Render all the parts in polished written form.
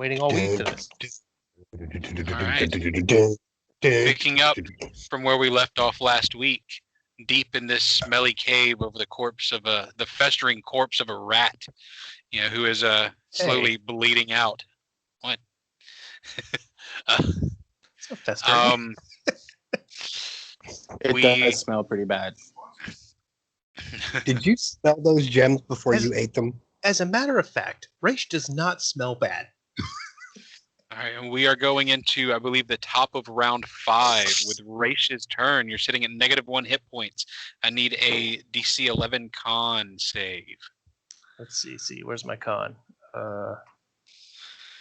Waiting all week for this. All right. Picking up from where we left off last week, deep in this smelly cave over the festering corpse of a rat, who is slowly bleeding out. What? It's not festering. It does smell pretty bad. Did you smell those gems before you ate them? As a matter of fact, Raish does not smell bad. All right, and we are going into, I believe, the top of round 5 with Raish's turn. You're sitting at -1 hit points. I need a DC 11 con save. Let's see. Where's my con?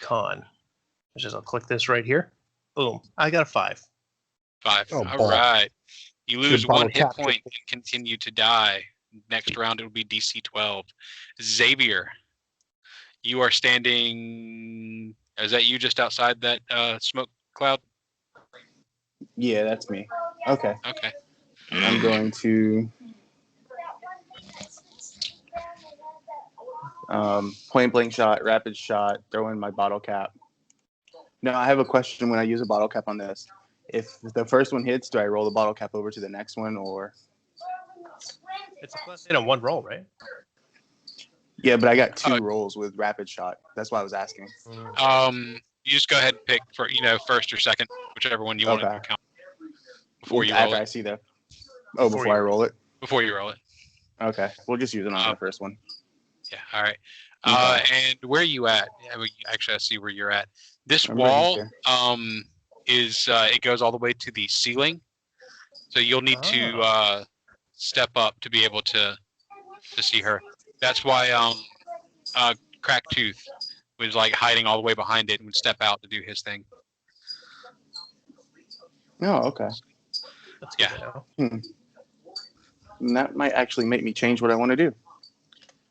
Con. I'll click this right here. Boom. I got a 5. 5. Oh, all right. You lose Good 1 hit bottle point and continue to die. Next round, it will be DC 12. Xavier, you are standing... Is that you just outside that smoke cloud? Yeah, that's me. Okay. Okay. I'm going to point blank shot, rapid shot, throw in my bottle cap. Now, I have a question when I use a bottle cap on this. If the first one hits, do I roll the bottle cap over to the next one, or? It's a +8 on one roll, right? Yeah, but I got 2 rolls with rapid shot. That's why I was asking. You just go ahead and pick for first or second, whichever one you want to count before you roll after it. I see the. Oh, before I roll it. Before you roll it. Okay, we'll just use it on the first one. Yeah. All right. Okay. And where are you at? Actually, I see where you're at. This I'm wall right is it goes all the way to the ceiling, so you'll need to step up to be able to see her. That's why Cracktooth was like hiding all the way behind it and would step out to do his thing. Oh, okay. That's good to know. And that might actually make me change what I want to do.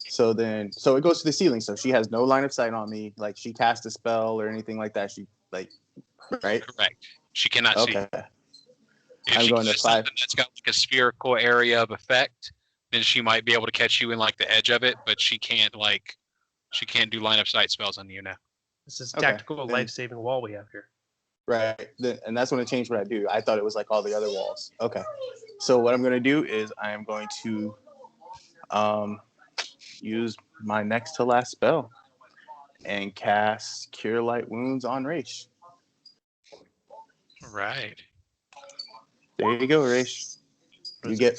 So it goes to the ceiling. So she has no line of sight on me. Like she cast a spell or anything like that. She right? Correct. She cannot see. Okay. If I'm she going to does 5. something that's got like a spherical area of effect, then she might be able to catch you in like the edge of it, but she can't do line of sight spells on you now. This is tactical life-saving wall we have here. Right. And that's when it changed what I do. I thought it was like all the other walls. Okay. So what I'm going to do is I am going to use my next to last spell and cast Cure Light Wounds on Raish. Right. There you go, Raish. You get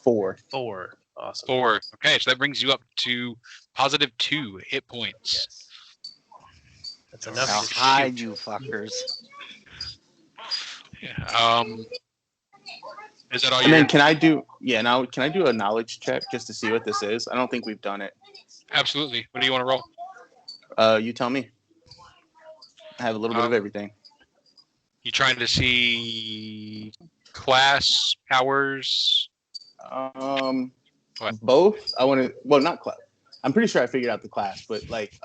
4. 4. Awesome. 4. Okay, so that brings you up to +2 hit points. Yes. That's enough. Now to hide, shoot. you fuckers. Yeah. Is that all And then can I do a knowledge check just to see what this is? I don't think we've done it. Absolutely. What do you want to roll? You tell me. I have a little bit of everything. You trying to see class, powers? What? Both. I want to. Well, not class. I'm pretty sure I figured out the class, but like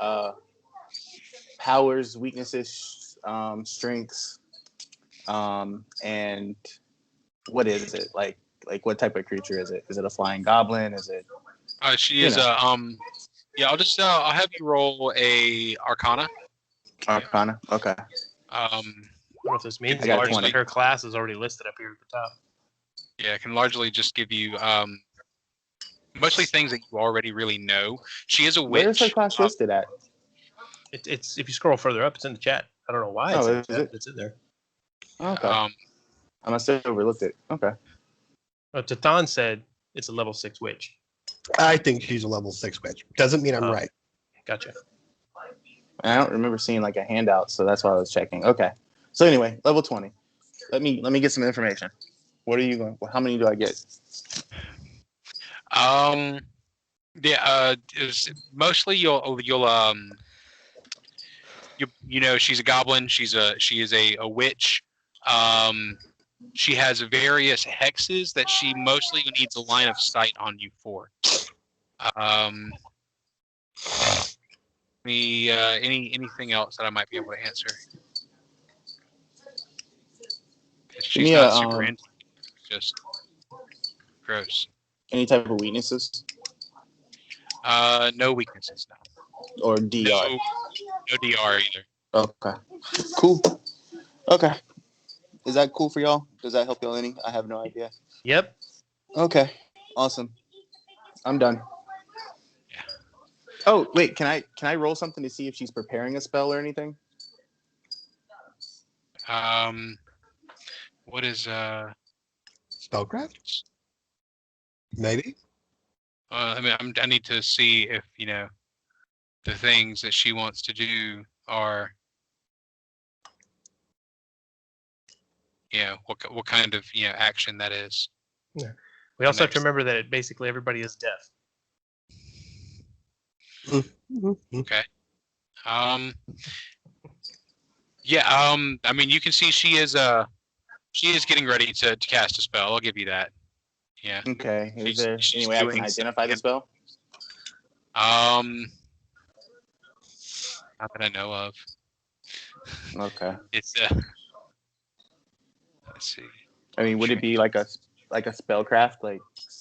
powers, weaknesses, strengths, and what is it? Like what type of creature is it? Is it a flying goblin? Is it? She is a Yeah, I'll have you roll a Arcana. Arcana. Okay. I don't know if this means I got largely 20. her class is already listed up here at the top. Yeah, it can largely just give you mostly things that you already really know. She is a witch. Where is her class listed at? It's if you scroll further up, it's in the chat. I don't know why it's in the chat, but it's in there. Okay. I must have overlooked it. Okay. Tatan said it's a level 6 witch. I think she's a level 6 witch. Doesn't mean I'm right. Gotcha. I don't remember seeing like a handout, so that's why I was checking. Okay. So anyway, level 20. Let me get some information. What are you going? How many do I get? Mostly you'll she's a goblin. She is a witch. She has various hexes that she mostly needs a line of sight on you for. Anything else that I might be able to answer? She's not super into it. It's just gross. Any type of weaknesses? No weaknesses, no. Or DR? No DR either. Okay. Cool. Okay. Is that cool for y'all? Does that help y'all any? I have no idea. Yep. Okay. Awesome. I'm done. Yeah. Oh, wait, can I roll something to see if she's preparing a spell or anything? What is Spellcraft? Maybe. I mean, I need to see if the things that she wants to do are what kind of action that is. Yeah. We also have to remember that basically everybody is deaf. Okay. Yeah. I mean, you can see she is getting ready to cast a spell. I'll give you that. Yeah. Okay. Is there she's any way I can doing identify the spell? Not that I know of. Okay. It's let's see. I mean, would it be like a spellcraft, like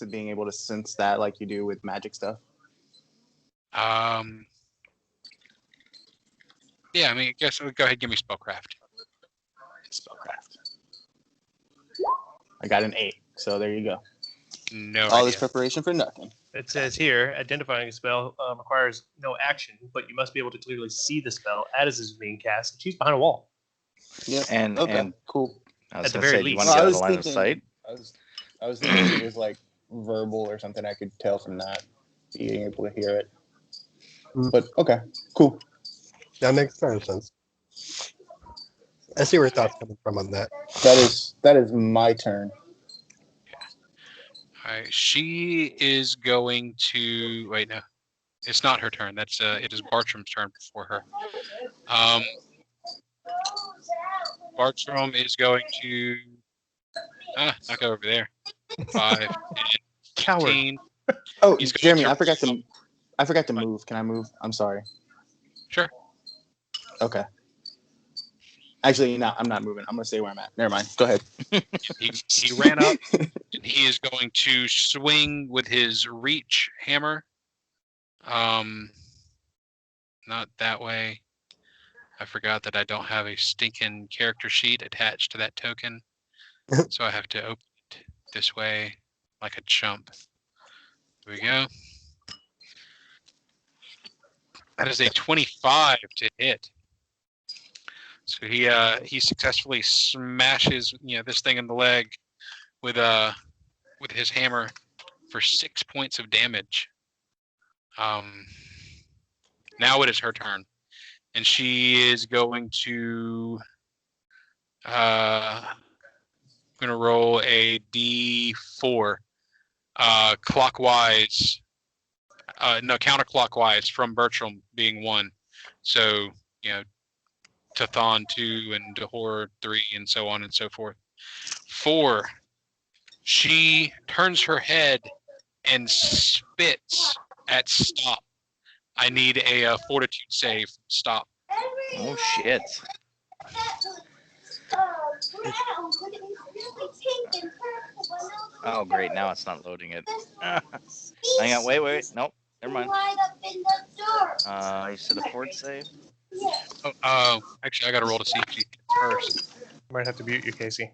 being able to sense that, like you do with magic stuff? Yeah. I mean, I guess go ahead and give me spellcraft. Spellcraft. I got an 8, so there you go. No. All this preparation for nothing. It says here, identifying a spell requires no action, but you must be able to clearly see the spell as it's being cast. And she's behind a wall. Yeah. And cool. I was At the gonna very say, do you least. want to Well, get out of line of sight? I was thinking it was like verbal or something I could tell from that, being able to hear it. But okay, cool. That makes total sense. I see where your thoughts coming from on that. That is my turn. All right. She is going to wait. No, it's not her turn. That's it is Bartram's turn before her. Bartram is going to not go over there. 5, 10, Coward. 15. Oh, He's going Jeremy, to- I forgot to move. Can I move? I'm sorry. Sure. Okay. Actually, no, I'm not moving. I'm gonna stay where I'm at. Never mind. Go ahead. He ran up. And he is going to swing with his reach hammer. Not that way. I forgot that I don't have a stinking character sheet attached to that token. So I have to open it this way like a chump. Here we go. That is a 25 to hit. So he successfully smashes this thing in the leg with his hammer for 6 points of damage. Now it is her turn, and she is going to roll a d4 clockwise. No, counterclockwise from Bertram being 1. So Tathon 2 and Dahor 3 and so on and so forth. 4. She turns her head and spits at Stop. I need a fortitude save. Stop. Oh shit! Oh great! Now it's not loading it. Hang on. Wait. Nope. Never mind. You said a fort save. Oh, actually, I got to roll to see if she hits first. Might have to mute you, Casey.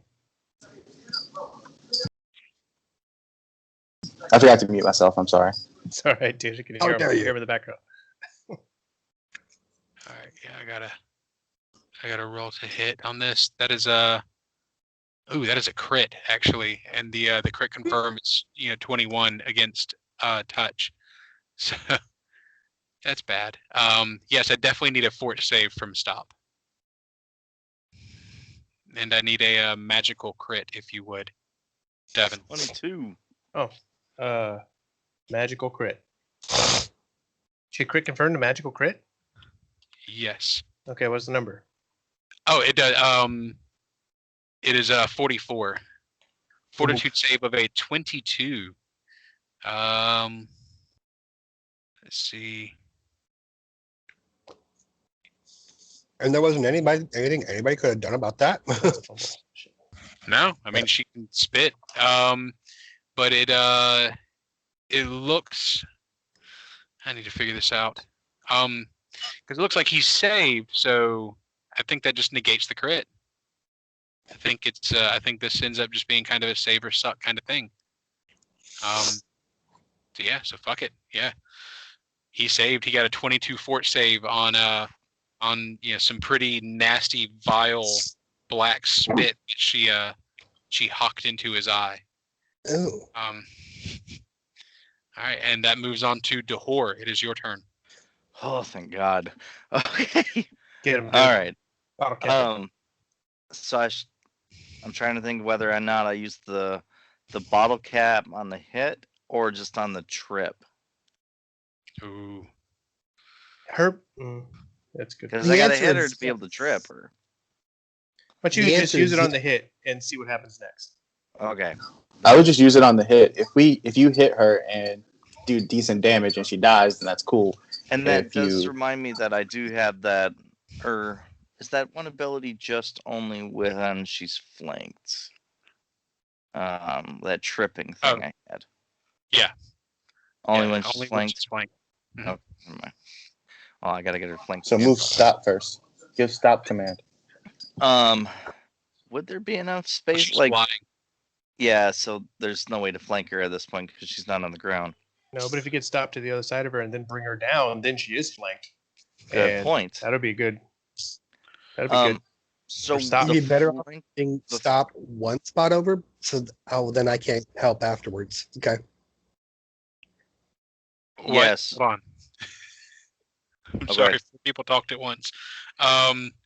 I forgot to mute myself. I'm sorry. It's all right, dude. You can How hear dare him, you. hear him in the background. All right, yeah, I gotta roll to hit on this. That is that is a crit actually, and the crit confirm is 21 against touch, so that's bad. Yes, I definitely need a fort save from Stop, and I need a magical crit if you would, Devin. 22. Oh, magical crit. She crit confirmed a magical crit? Yes. Okay, what's the number? Oh, it does. It is 44. Fortitude save of a 22. Let's see. And there wasn't anything anybody could have done about that. No, I mean she can spit. But it looks. I need to figure this out. Because it looks like he's saved, so I think that just negates the crit. I think this ends up just being kind of a save or suck kind of thing. So fuck it. Yeah. He saved. He got a 22 fort save on some pretty nasty, vile black spit that she hucked into his eye. Ooh. All right, and that moves on to Dahor. It is your turn. Oh, thank God. Okay. Get him. Dude. All right. Bottle cap. So I'm trying to think whether or not I use the bottle cap on the hit or just on the trip. Ooh. Her. That's good. Because I got to hit her to be able to trip her. But you can just use it on the hit and see what happens next. Okay. I would just use it on the hit. If you hit her and do decent damage and she dies, then that's cool. And that does remind me that I do have that. Or is that one ability just only when she's flanked? That tripping thing I had. Yeah. Only when she's flanked. Mm-hmm. Oh, never mind. Oh, I gotta get her flanked. So move stop first. Give stop command. Would there be enough space? She's flying. Yeah, so there's no way to flank her at this point because she's not on the ground. No, but if you get stopped to the other side of her and then bring her down, then she is flanked. Good point. That'll be good. That'll be good. So stop. You'd be better off being stop one spot over, so then I can't help afterwards. Okay. Yes. Hold on. I'm sorry. People talked at once.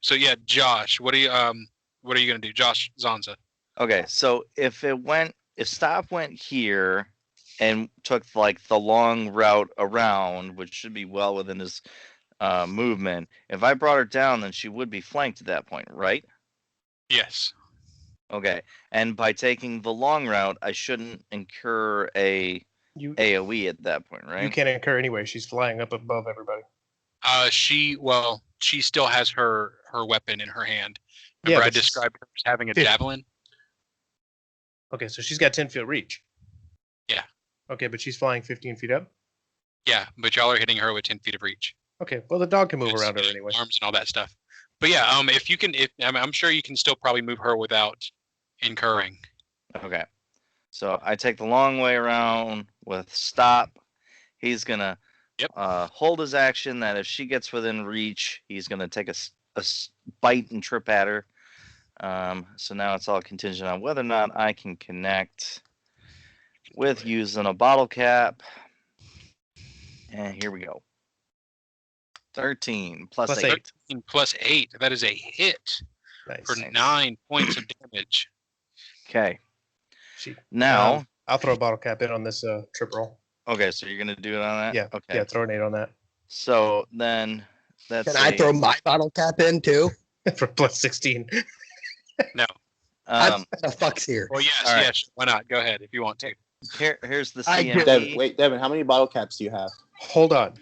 So yeah, Josh, what are you gonna do, Josh Zanza? Okay, so if stop went here and took like the long route around, which should be well within his movement, if I brought her down, then she would be flanked at that point, right? Yes. Okay, and by taking the long route, I shouldn't incur a AOE at that point, right? You can't incur anyway. She's flying up above everybody. She still has her weapon in her hand. Remember, I described her as having a javelin. Okay, so she's got 10 feet reach. Yeah. Okay, but she's flying 15 feet up. Yeah, but y'all are hitting her with 10 feet of reach. Okay, well the dog can move around her anyway. Arms and all that stuff. But yeah, I'm sure you can still probably move her without incurring. Okay. So I take the long way around with stop. He's gonna hold his action that if she gets within reach, he's gonna take a bite and trip at her. So now it's all contingent on whether or not I can connect with using a bottle cap. And here we go. 13 plus 8. 13 plus 8. That is a hit for 9 points of damage. Okay. Now I'll throw a bottle cap in on this trip roll. Okay, so you're gonna do it on that? Yeah. Okay. Yeah, throw an 8 on that. So then that's. Can I throw my bottle cap in too? For plus 16. No. The fuck's here. Well, yes, right. Yes. Why not? Go ahead if you want to. Here's the CMB. Devin, how many bottle caps do you have? Hold on.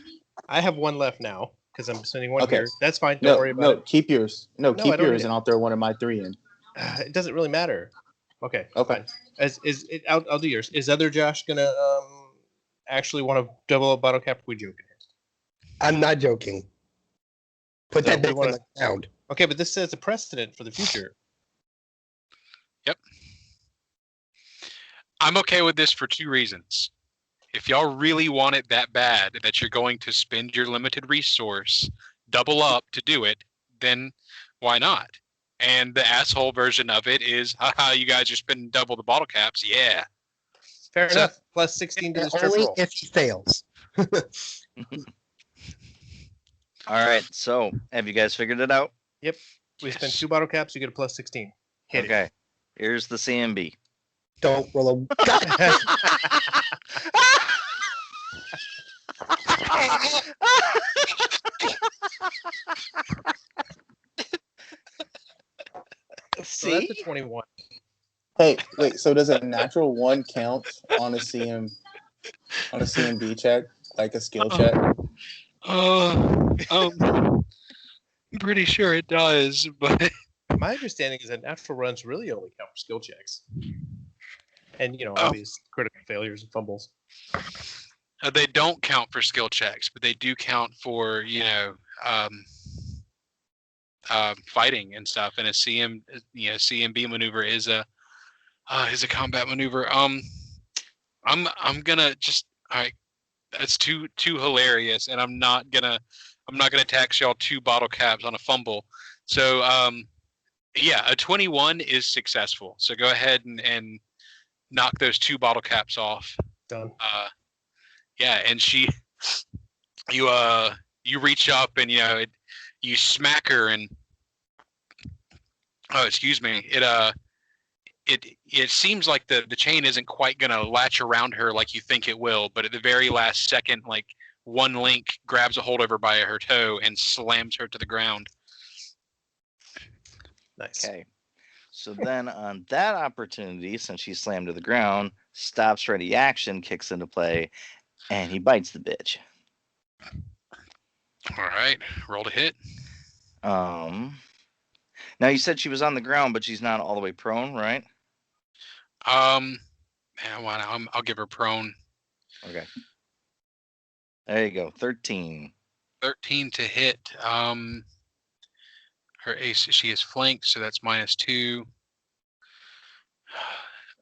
I have one left now because I'm sending one here. That's fine. Don't worry about it. No, keep yours. Keep yours, and I'll throw one of my 3 in. It doesn't really matter. Okay. Okay. Fine. I'll do yours. Is other Josh gonna actually want to double a bottle cap? We joking? I'm not joking. Put that back on the ground. Okay, but this sets a precedent for the future. Yep. I'm okay with this for 2 reasons. If y'all really want it that bad that you're going to spend your limited resource, double up to do it, then why not? And the asshole version of it is, haha, you guys are spending double the bottle caps. Yeah. Fair enough. Plus 16 to this trip roll. Only if he fails. All right. So, have you guys figured it out? Yep. We spend 2 bottle caps. You get a plus 16. Hit it. Okay. Here's the CMB. Don't roll a. So that's a 21. Hey, wait. So does a natural 1 count on a CMB check, like a skill check? I'm pretty sure it does, but my understanding is that natural runs really only count for skill checks, and obvious critical failures and fumbles. They don't count for skill checks, but they do count for fighting and stuff, and a CMB maneuver is a combat maneuver. I'm gonna just all right. That's too hilarious, and I'm not gonna tax y'all 2 bottle caps on a fumble. So yeah, a 21 is successful. So go ahead and knock those 2 bottle caps off. Done. Yeah, and you reach up and you smack her and excuse me, it seems like the chain isn't quite gonna latch around her like you think it will, but at the very last second, like one link grabs a hold of her by her toe and slams her to the ground. Nice. Okay. So then on that opportunity, since she's slammed to the ground, stops ready action kicks into play, and he bites the bitch. All right, roll to hit. Now you said she was on the ground, but she's not all the way prone, right? Yeah, I'll give her prone. Okay. There you go. 13. 13 to hit. Her ace, she is flanked, so that's -2.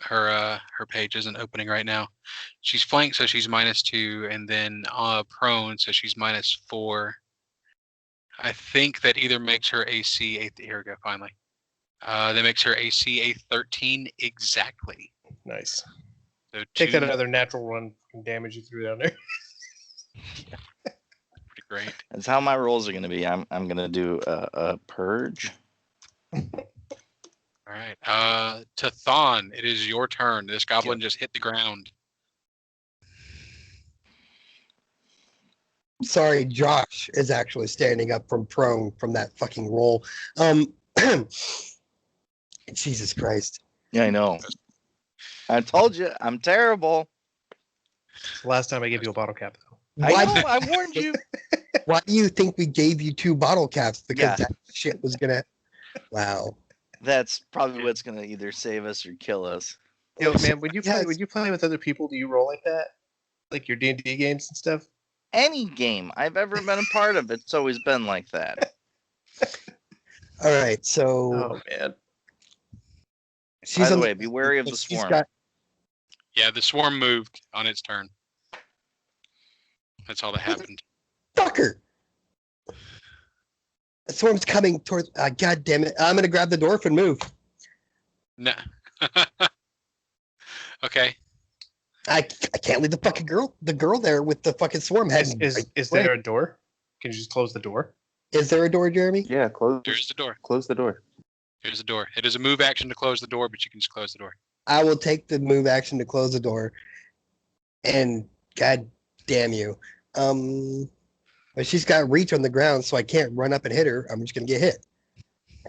Her page isn't opening right now. She's flanked, so she's -2, and then prone, so she's -4. I think that either makes her AC a here we go, finally. That makes her AC a 13 exactly. Nice. So Take that another natural run damage you threw down there. Pretty great. That's how my rolls are going to be. I'm going to do a purge. All right. To Thon, it is your turn. This goblin just hit the ground. Sorry, Josh is actually standing up from prone from that fucking roll. Jesus Christ. Yeah, I know. I told you, I'm terrible. Last time I gave you a bottle cap, though. I know, I warned you. Why do you think we gave you 2 bottle caps? Because Yeah. that shit was gonna. Wow. That's probably what's going to either save us or kill us. Yo, man, when you play with other people, do you roll like that? Like your D&D games and stuff? Any game I've ever been a part of, it's always been like that. All right, so Oh, man. By the way, be wary of the she's swarm. Yeah, the swarm moved on its turn. That's all that happened. Fucker! The swarm's coming towards. God damn it! I'm gonna grab the dwarf and move. No. Okay. I can't leave the fucking girl there with the fucking swarm head. Is there a door? Can you just close the door? Is there a door, Jeremy? Yeah, There's the door. close the door. There's the door. It is a move action to close the door, but you can just close the door. I will take the move action to close the door. And God damn you. But she's got reach on the ground, so I can't run up and hit her. I'm just gonna get hit.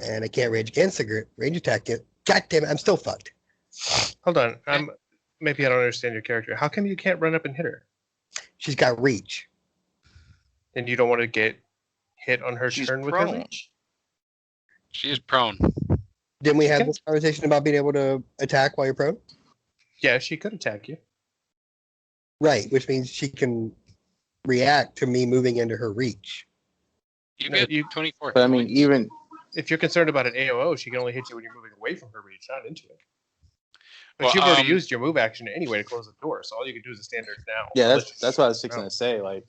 And I can't range attack it. God damn it, I'm still fucked. Hold on. Maybe I don't understand your character. How come you can't run up and hit her? She's got reach. And you don't want to get hit on her She's turn with prone. her reach? She is prone. Didn't we have Okay. this conversation about being able to attack while you're prone? Yeah, she could attack you. Right, which means she can react to me moving into her reach. You No, get you- 24. But I mean, even If you're concerned about an AOO, she can only hit you when you're moving away from her reach, not into it. But Well, you've already used your move action anyway to close the door, so all you can do is a standard now. yeah, that's what I was fixing Oh. to say. Like,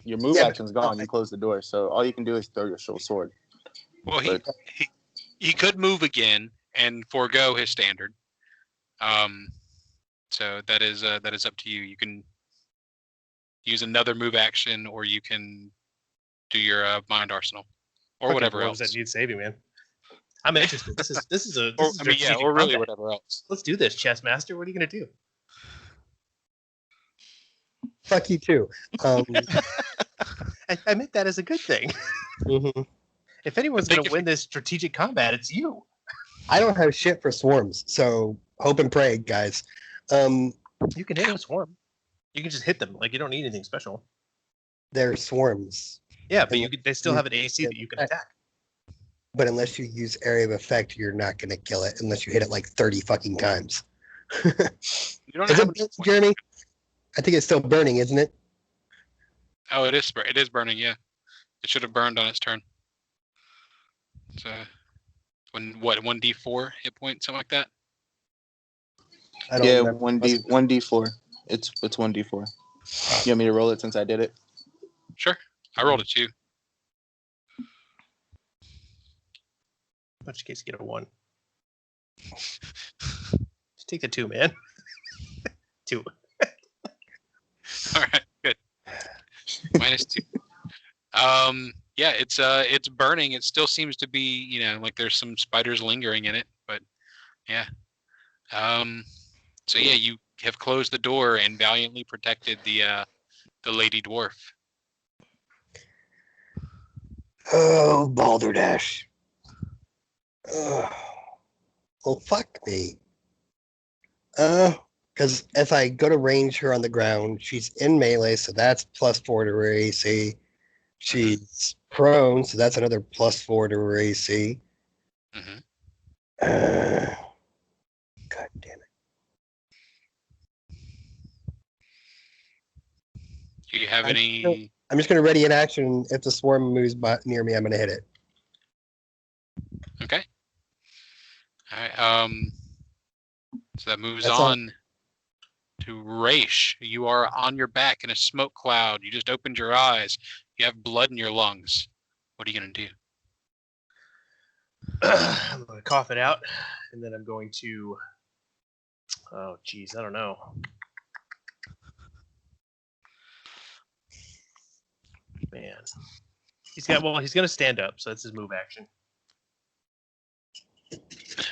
your move Yeah, but- action's gone. You close the door, so all you can do is throw your short sword. Well, he could move again and forego his standard. So that is up to you. You can use another move action, or you can do your mind arsenal, or Fucking whatever dwarves else. that need saving, man. I'm interested. This is a Or, this is I mean, yeah, strategic or really combat. whatever else. Let's do this, chess master. What are you gonna do? Fuck you too. I meant that as a good thing. Mhm. If anyone's think gonna win this strategic combat, it's you. I don't have shit for swarms, so hope and pray, guys. You can hit a swarm. You can just hit them. Like you don't need anything special. They're swarms, Yeah, but they still have an AC that you can attack. but unless you use area of effect, you're not gonna kill it unless you hit it like 30 fucking times. You don't Is have it burning, Jeremy? I think it's still burning, isn't it? Oh, it is. It is burning. Yeah, it should have burned on its turn. So, 1d4 hit point, something like that? I don't Yeah, remember. 1d4. It's 1d4. You want me to roll it since I did it? Sure. I rolled a 2. Bunch of case, get a 1. Just take the 2, man. 2. All right, good. -2. Yeah, it's burning. It still seems to be, like there's some spiders lingering in it, but yeah. So yeah, you have closed the door and valiantly protected the lady dwarf. Oh, Balderdash. Oh. Well, fuck me. Because if I go to range her on the ground, she's in melee, so that's +4 to her AC. She's prone, so that's another +4 to her AC. Mm-hmm. God damn it. Do you have any? I'm just going to ready an action. If the swarm moves near me, I'm going to hit it. Okay. All right. So that moves That's on to Raish. You are on your back in a smoke cloud. You just opened your eyes. You have blood in your lungs. What are you going to do? I'm going to cough it out, and then I'm going to... Oh, geez, I don't know. Man. He's going to stand up, so that's his move action.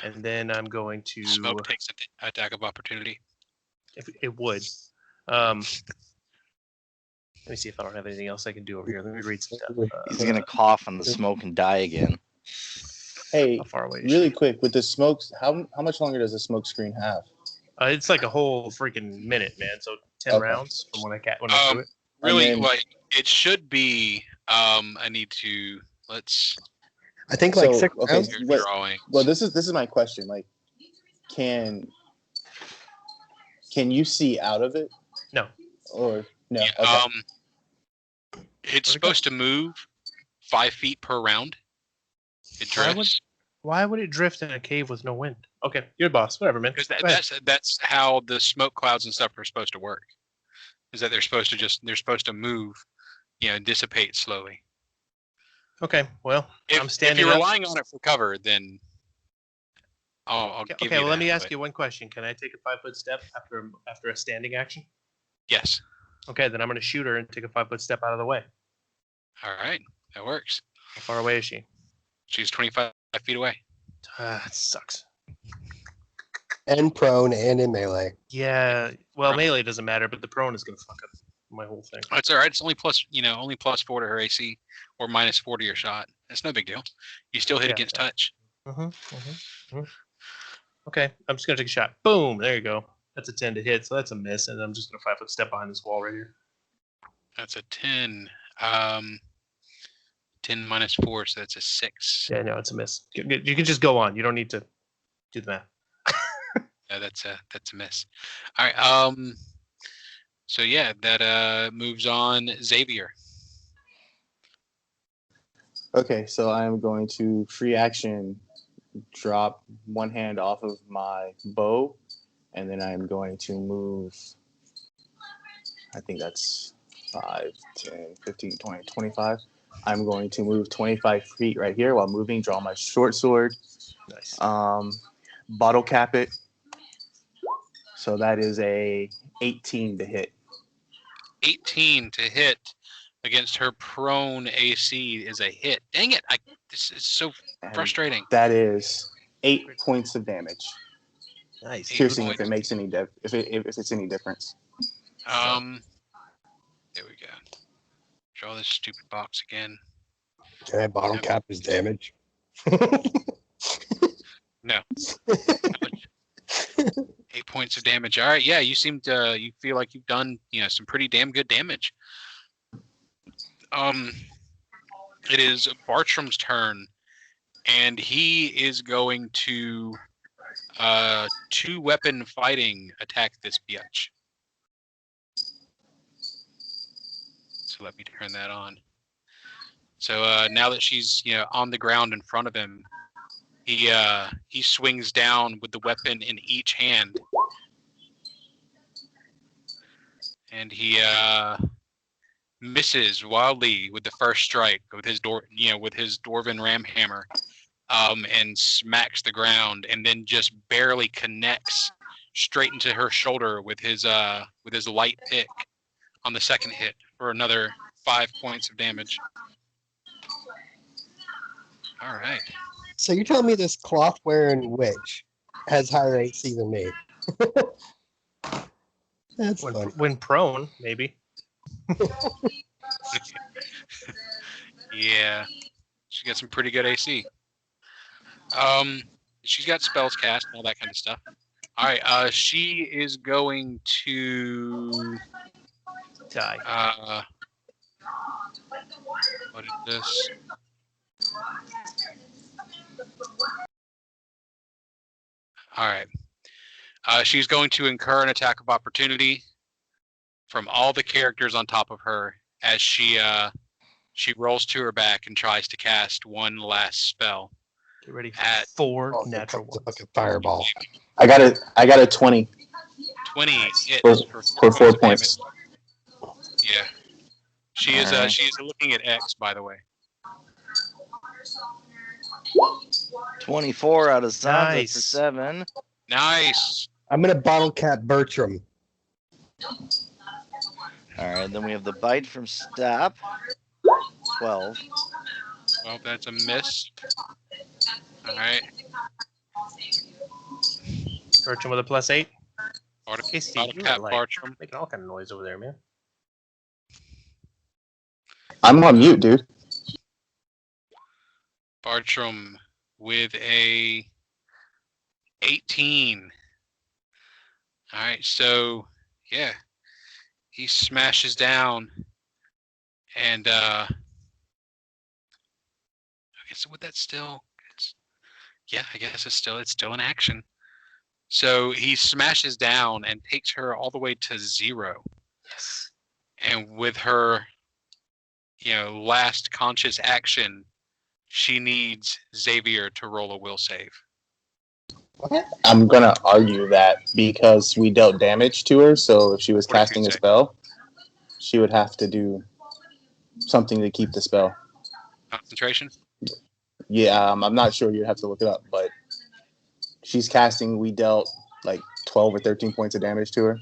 And then I'm going to... Smoke takes an attack of opportunity. If it would. Let me see if I don't have anything else I can do over here. Let me read some stuff. He's gonna cough on the smoke and die again. Hey, How far away is really she? quick, with the smokes, how much longer does the smoke screen have? It's like a whole freaking minute, man. So 10 Okay. rounds from when I do it. Really, then- like it should be. I need to I think like So, 6 okay, rounds. your Wait, drawing. Well, this is my question. Like, can you see out of it? No. Or no? Yeah, Okay. It's it supposed to move 5 feet per round. It drifts. Why would it drift in a cave with no wind? Okay, you're the boss. Whatever, man. Because Go ahead. that's how the smoke clouds and stuff are supposed to work. Is that they're supposed to move, dissipate slowly. Okay, well, I'm If standing you're up. relying on it for cover, then I'll give you Okay, well, let that, me ask but- you one question. Can I take a 5-foot step after a standing action? Yes. Okay, then I'm going to shoot her and take a 5-foot step out of the way. All right, that works. How far away is she? She's 25 feet away. It sucks. And prone and in melee. Yeah, well, Prone. melee doesn't matter, but the prone is going to fuck up my whole thing. That's all right. It's only +4 to her AC or -4 to your shot. That's no big deal. You still hit Yeah, against yeah. touch. Okay, I'm just going to take a shot. Boom, there you go. That's a 10 to hit, so that's a miss, and I'm just going to 5-foot step behind this wall right here. That's a 10. 10 -4, so that's a 6. Yeah, no, it's a miss. You can just go on. You don't need to do the math. Yeah, that's a miss. All right. So yeah, that moves on Xavier. Okay, so I am going to free action drop one hand off of my bow, and then I am going to move. I think that's 5, 10, 15, 20, 25. I'm going to move 25 feet right here while moving, draw my short sword, Nice. bottle cap it. So that is a 18 to hit. 18 to hit against her prone AC is a hit. Dang it! This is so And frustrating. that is 8 points of damage. Nice. Piercing, if it makes any if it's any difference. There we go. Draw this stupid box again. Can I bottle cap his damage? No. 8 points of damage. All right. Yeah, you feel like you've done some pretty damn good damage. It is Bartram's turn, and he is going to 2-weapon fighting attack this biatch. So let me turn that on. So now that she's on the ground in front of him, he swings down with the weapon in each hand, and he misses wildly with the first strike with his dwarven ram hammer, and smacks the ground, and then just barely connects straight into her shoulder with his light pick on the second hit for another 5 points of damage. All right. So you're telling me this cloth-wearing witch has higher AC than me? That's funny. When prone, maybe. Yeah, she got some pretty good AC. She's got spells cast and all that kind of stuff. All right, she is going to die. What is this? All right. She's going to incur an attack of opportunity from all the characters on top of her as she rolls to her back and tries to cast one last spell. Get ready for 4 natural ones. Fucking fireball. I got a 20. 20 hits for 4 points. Yeah. She is looking at X, by the way. 24 out of Zonza Nice. for 7. Nice. I'm gonna bottle cap Bertram. Alright, then we have the bite from Stop. 12. Well, that's a miss. All right. Bertram with a +8. Casey, you cat are, like, Bartram. making all kind of noise over there, man. I'm on mute, dude. Bartram with a 18. All right, so yeah, he smashes down, and okay, so would that still? I guess it's still in action. So he smashes down and takes her all the way to 0. Yes. And with her, last conscious action, she needs Xavier to roll a will save. I'm gonna argue that because we dealt damage to her, so if she was casting a spell, she would have to do something to keep the spell. Concentration? Yeah, I'm not sure. You'd have to look it up, but she's casting. We dealt like 12 or 13 points of damage to her.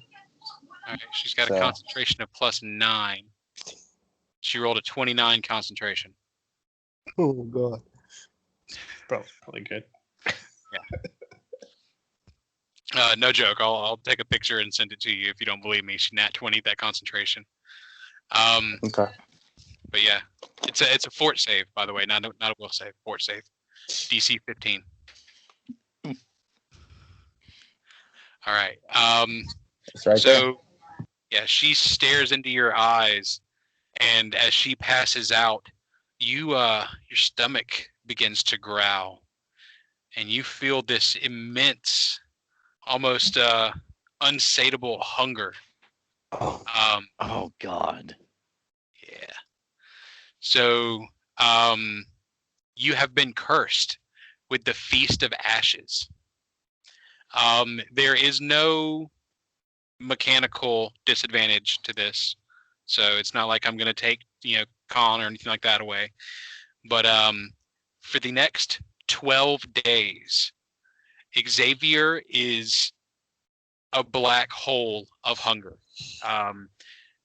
All right, she's got a concentration of +9. She rolled a 29 concentration. Oh god. Probably good. Yeah. No joke. I'll take a picture and send it to you if you don't believe me. She nat 20 that concentration. Okay. But yeah, it's a fort save, by the way, not a will save. Fort save, DC 15. All right. That's right there. Yeah, she stares into your eyes, and as she passes out, your stomach begins to growl, and you feel this immense, almost unsatiable hunger. Oh God. Yeah. So you have been cursed with the Feast of Ashes. There is no mechanical disadvantage to this, so it's not like I'm going to take con or anything like that away. But for the next 12 days, Xavier is a black hole of hunger.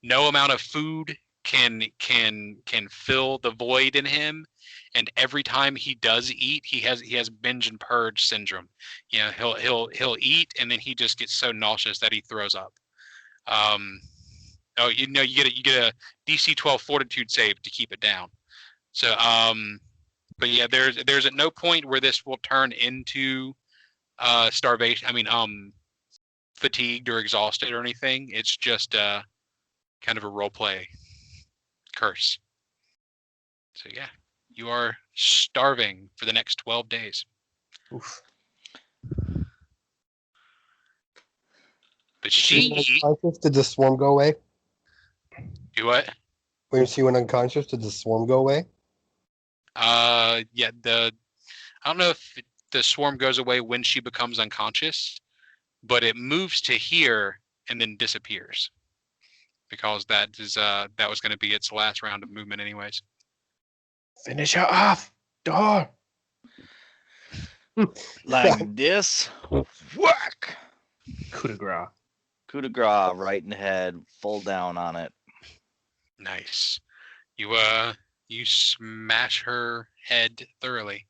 No amount of food can fill the void in him, and every time he does eat, he has binge and purge syndrome. He'll eat, and then he just gets so nauseous that he throws up. You get a DC 12 Fortitude save to keep it down. So but yeah, there's at no point where this will turn into starvation. I mean, fatigued or exhausted or anything. It's just kind of a role play curse. So yeah, you are starving for the next 12 days. Oof. But she unconscious, did the swarm go away? do what? When she went unconscious, did the swarm go away? Yeah. I don't know if the swarm goes away when she becomes unconscious, but it moves to here and then disappears because that was going to be its last round of movement, anyways. Finish her off, door. Like this. Whack! Coup de grace. Coup de grace, right in the head, full down on it. Nice. You smash her head thoroughly.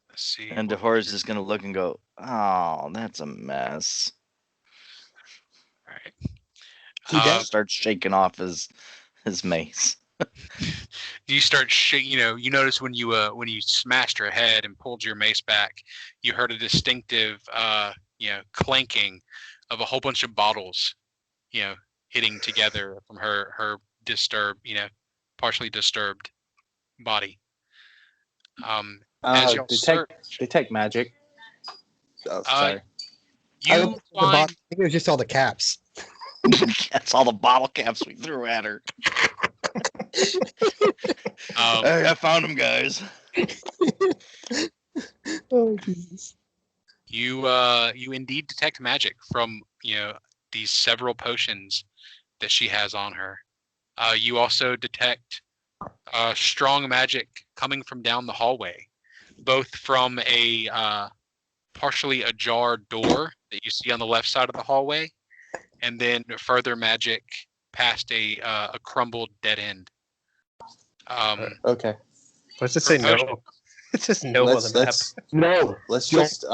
Let's see. And DeHora's just gonna look and go, "Oh, that's a mess." All right. He does. Starts shaking off his mace. You start shaking. You notice when you smashed her head and pulled your mace back, you heard a distinctive clanking of a whole bunch of bottles, hitting together from her disturbed, partially disturbed body. As y'all detect magic. Oh, sorry. You I think it was just all the caps. That's all the bottle caps we threw at her. Hey, I found them, guys. Oh Jesus! You indeed detect magic from these several potions that she has on her. You also detect strong magic coming from down the hallway, both from a partially ajar door that you see on the left side of the hallway, and then further magic past a crumbled dead end. Okay. Let's just say no. It's just no on the map. No. Let's just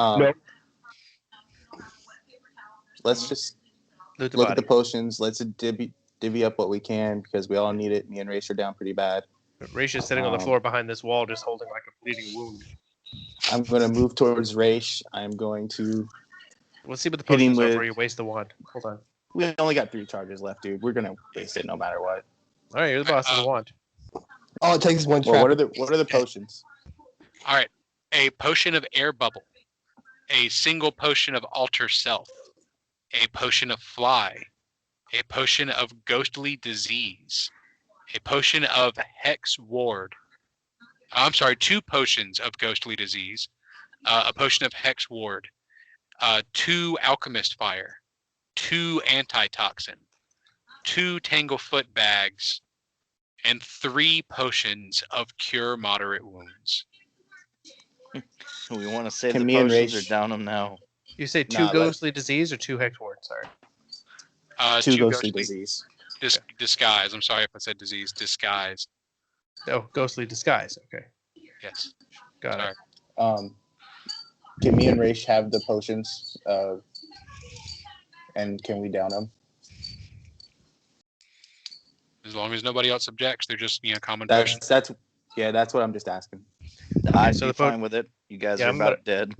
look at the potions. Let's divvy up what we can because we all need it. Me and Race are down pretty bad. Raish is sitting on the floor behind this wall, just holding like a bleeding wound. I'm going to move towards Raish. I'm going to. We'll see what the potions are before you waste the wand. Hold on. We only got 3 charges left, dude. We're going to waste it no matter what. All right, you're the boss of the wand. All it takes is one trap. Well, what are the potions? All right, a potion of air bubble, a single potion of alter self, a potion of fly, a potion of ghostly disease, a potion of hex ward. I'm sorry, 2 potions of ghostly disease, a potion of hex ward, 2 alchemist fire, 2 antitoxin, 2 tanglefoot bags, and 3 potions of cure moderate wounds. We want to save Can the me and potions Raish- or down them now? You say 2 ghostly disease or 2 hex ward? Sorry. 2 ghostly disease. Disguise. I'm sorry if I said disease. Disguise. Oh, ghostly disguise. Okay. Yes. Got it. Can me and Raish have the potions? And can we down them? As long as nobody else objects, they're just common That's potions. that's what I'm just asking. I'd so be the fine with it. You guys are about dead.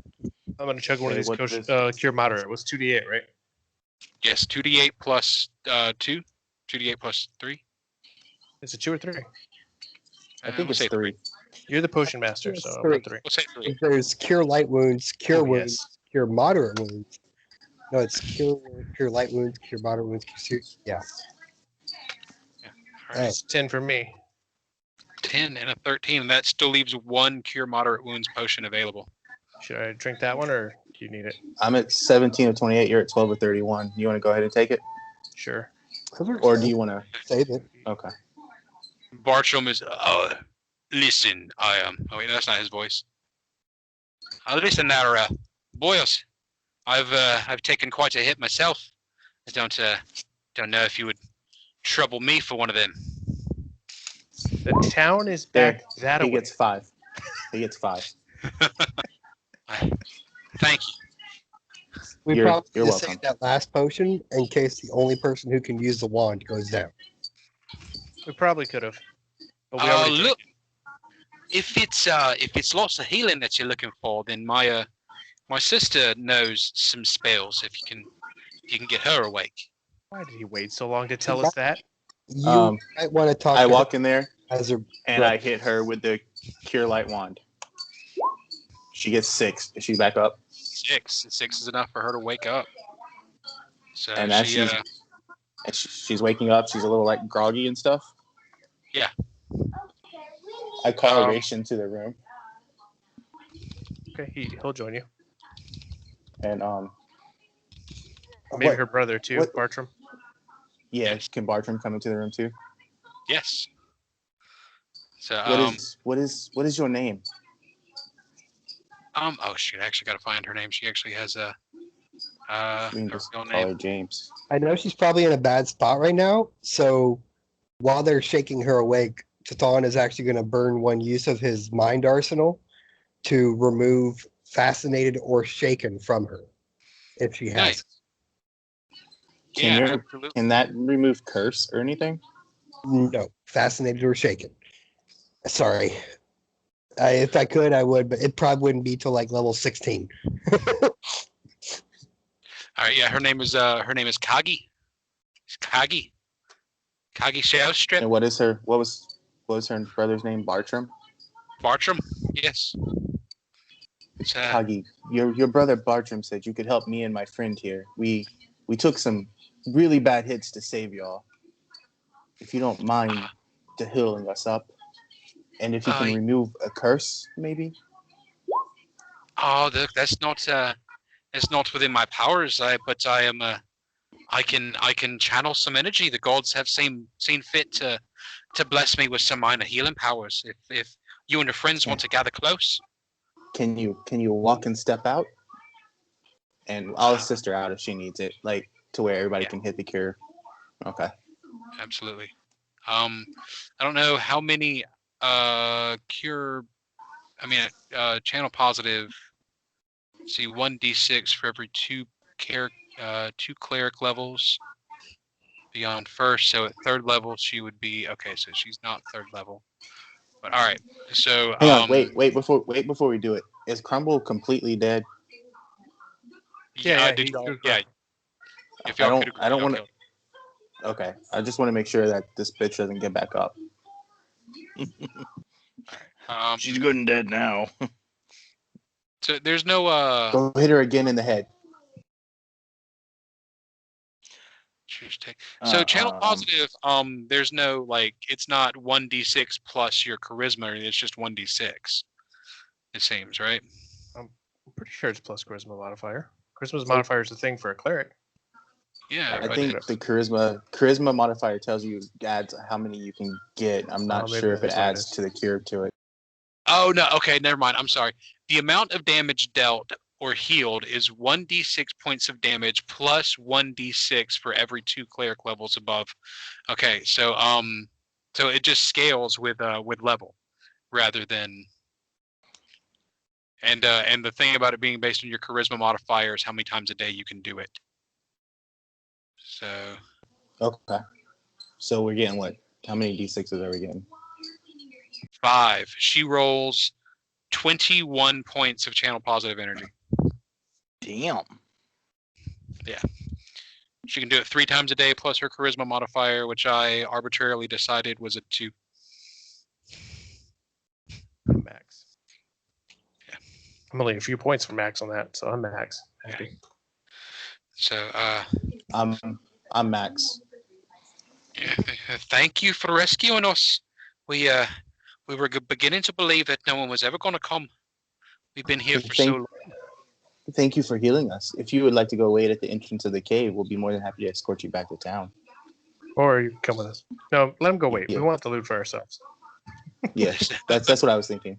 I'm gonna chug one of Okay, these cure moderate. What's 2d8, right? Yes, 2d8 plus 2, 2d8 plus 3. Is it 2 or 3? I think we'll it's 3. You're the potion master, It's so 3. I'm 3. We'll say 3. There's cure light wounds, cure wounds, Yes. cure moderate wounds. No, it's cure light wounds, cure moderate wounds. Yeah. All right. It's 10 for me. 10 and a 13, and that still leaves 1 cure moderate wounds potion available. Should I drink that one, or do you need it? I'm at 17 of 28. You're at 12 of 31. You want to go ahead and take it, Sure. or do you want to? Save it? Okay. Bartram is, listen, I am. Oh wait, that's not his voice. Listen there, boys. I've taken quite a hit myself. I don't know if you would trouble me for one of them. The town is back that He away. gets 5. He gets 5. Thank you. We You're probably just welcome. save that last potion in case the only person who can use the wand goes down. We probably could have. But we already Look, if it's lots of healing that you're looking for, then my sister knows some spells. If you can get her awake. Why did he wait so long to tell us that? You might want to talk. I to walk her in there as a and I hit her with the cure light wand. She gets 6. Is she back up? 6. 6 is enough for her to wake up. So And as she's waking up, she's a little like groggy and stuff. Yeah. I call Rach into the room. Okay, he'll join you. And maybe her brother too, what, Bartram. Yeah, Yes. Can Bartram come into the room too? Yes. So what is your name? Oh shoot, I actually gotta find her name. She actually has a We can just real call name. her James. I know she's probably in a bad spot right now, so while they're shaking her awake, Chthon is actually going to burn one use of his mind arsenal to remove fascinated or shaken from her, if she has. Nice. Yeah, absolutely. Can that remove curse or anything? No, fascinated or shaken. Sorry. If I could, I would, but it probably wouldn't be till like level 16. All right, yeah, her name is Kagi. It's Kagi. Kagi Shellstrip. And what was her brother's name? Bartram? Bartram, yes. Kagi, your brother Bartram said you could help me and my friend here. We took some really bad hits to save y'all. If you don't mind to healing us up. And if you can remove a curse, maybe? Oh, that's not within my powers. I can channel some energy. The gods have seen fit to bless me with some minor healing powers. If you and your friends want to gather close, can you walk and step out? And I'll assist her out if she needs it, like to where everybody can hit the cure. Okay. Absolutely. I don't know how many channel positive. See, 1d6 for every two cleric levels beyond first. So at third level, she would be okay. So she's not third level. But all right. So hang on. Wait before we do it. Is Crumble completely dead? Yeah. If y'all I don't want to. Okay, I just want to make sure that this bitch doesn't get back up. She's good and dead now. So there's no Go hit her again in the head. So channel positive, there's no it's not 1d6 plus your charisma, it's just 1d6. It seems, right? I'm pretty sure it's plus charisma modifier. Charisma's modifier is a thing for a cleric. Yeah, I think the charisma modifier tells you adds how many you can get. I'm not sure if it adds to the cure to it. Oh no, okay, never mind. I'm sorry. The amount of damage dealt or healed is 1d6 points of damage plus 1d6 for every 2 cleric levels above. Okay, so it just scales with level rather than and the thing about it being based on your charisma modifier is how many times a day you can do it. So okay. So we're getting what? How many d6s are we getting? 5. She rolls 21 points of channel positive energy. Damn. Yeah. She can do it 3 times a day plus her charisma modifier, which I arbitrarily decided was a 2. Max. Yeah. I'm only a few points from max on that, so I'm max. Happy. Yeah. So I'm max. Yeah, thank you for rescuing us. We were beginning to believe that no one was ever going to come. We've been here for so long. Thank you for healing us. If you would like to go wait at the entrance of the cave, we'll be more than happy to escort you back to town. Or you can come with us. No, let him go wait. Yeah. We want the loot for ourselves. Yes, that's what I was thinking.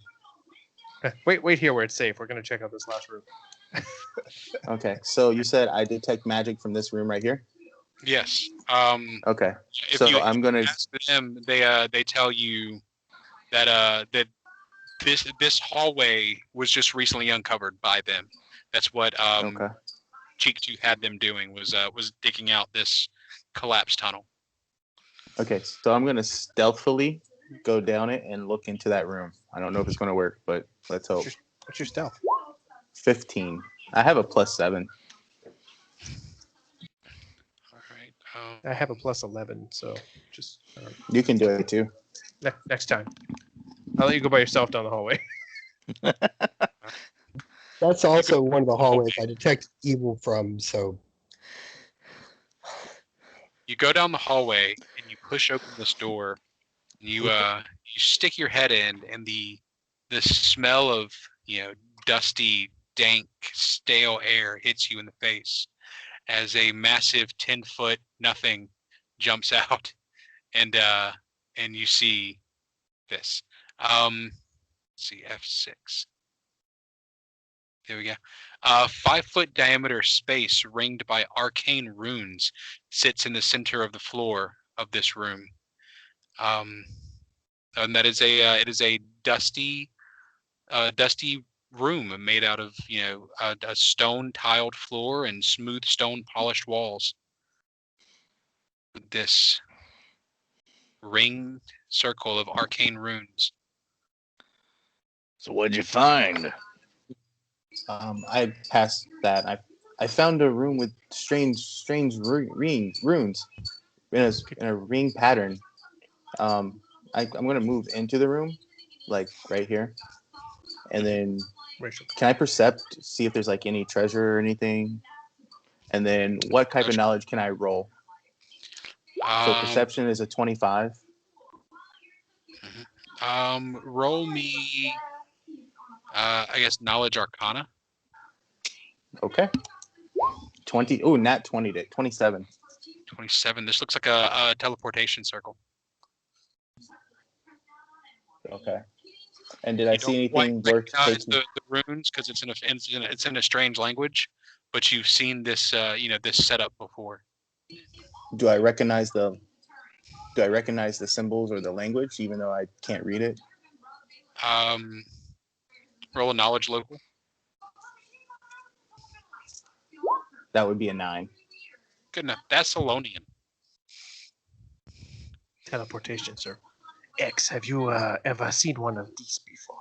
Wait here where it's safe. We're going to check out this last room. Okay, so you said I detect magic from this room right here? Yes. Okay. If so I'm going to ask them, they tell you that this hallway was just recently uncovered by them. That's what Cheek had them doing was digging out this collapsed tunnel. Okay, so I'm going to stealthily go down it and look into that room. I don't know if it's going to work, but let's hope. What's your stealth? 15. I have a +7. All right. I have a +11, so just. You can do it too. Next time. I'll let you go by yourself down the hallway. That's also one of the hallways I detect evil from, so. You go down the hallway and you push open this door, You stick your head in, and the smell of dusty, dank, stale air hits you in the face as a massive 10-foot nothing jumps out, and you see this. Let's see, F6. There we go. 5-foot diameter space ringed by arcane runes sits in the center of the floor of this room. And that is it is a dusty room made out of a stone tiled floor and smooth stone polished walls. This ringed circle of arcane runes. So what'd you find? I passed that. I found a room with strange runes in a ring pattern. I'm gonna move into the room, like right here, and then can I percept, see if there's like any treasure or anything, and then what type of knowledge can I roll? So perception is a 25. Roll me, I guess, knowledge arcana. Okay. 20. Oh, nat 20. 27. 27. This looks like a teleportation circle. Okay. And did I see anything worth taking? The runes because it's in a strange language, but you've seen this this setup before. Do I recognize the symbols or the language, even though I can't read it? Roll a knowledge local. That would be a 9. Good enough. Thessalonian. Teleportation Circle. X, have you ever seen one of these before?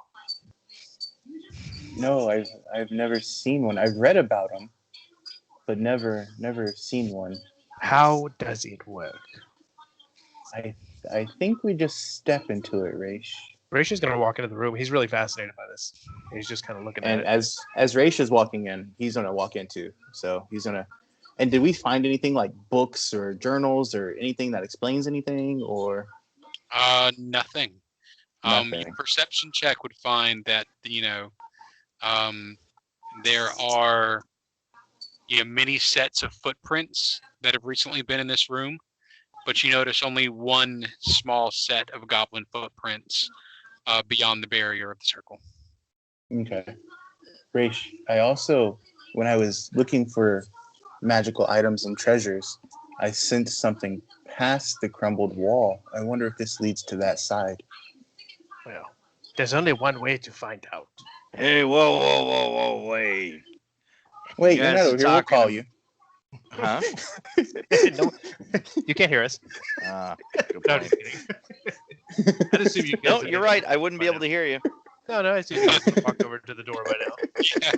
No, I've never seen one. I've read about them, but never seen one. How does it work? I think we just step into it, Raish. Raish is going to walk into the room. He's really fascinated by this. He's just kind of looking at it. And as Raish is walking in, he's going to walk in too. So he's going to... And did we find anything like books or journals or anything that explains anything, or... Nothing. Nothing. Your perception check would find that there are many sets of footprints that have recently been in this room, but you notice only one small set of goblin footprints beyond the barrier of the circle. Okay. Raish, I also, when I was looking for magical items and treasures, I sensed something past the crumbled wall. I wonder if this leads to that side. Well, there's only one way to find out. Hey, whoa, wait. Wait, you're not over here. We'll call you. Huh? No, you can't hear us. Good No, point. just kidding. I'd assume you guys No, you're right. I wouldn't be able to hear you. No, I assume you guys have walked over to the door by now. Yeah,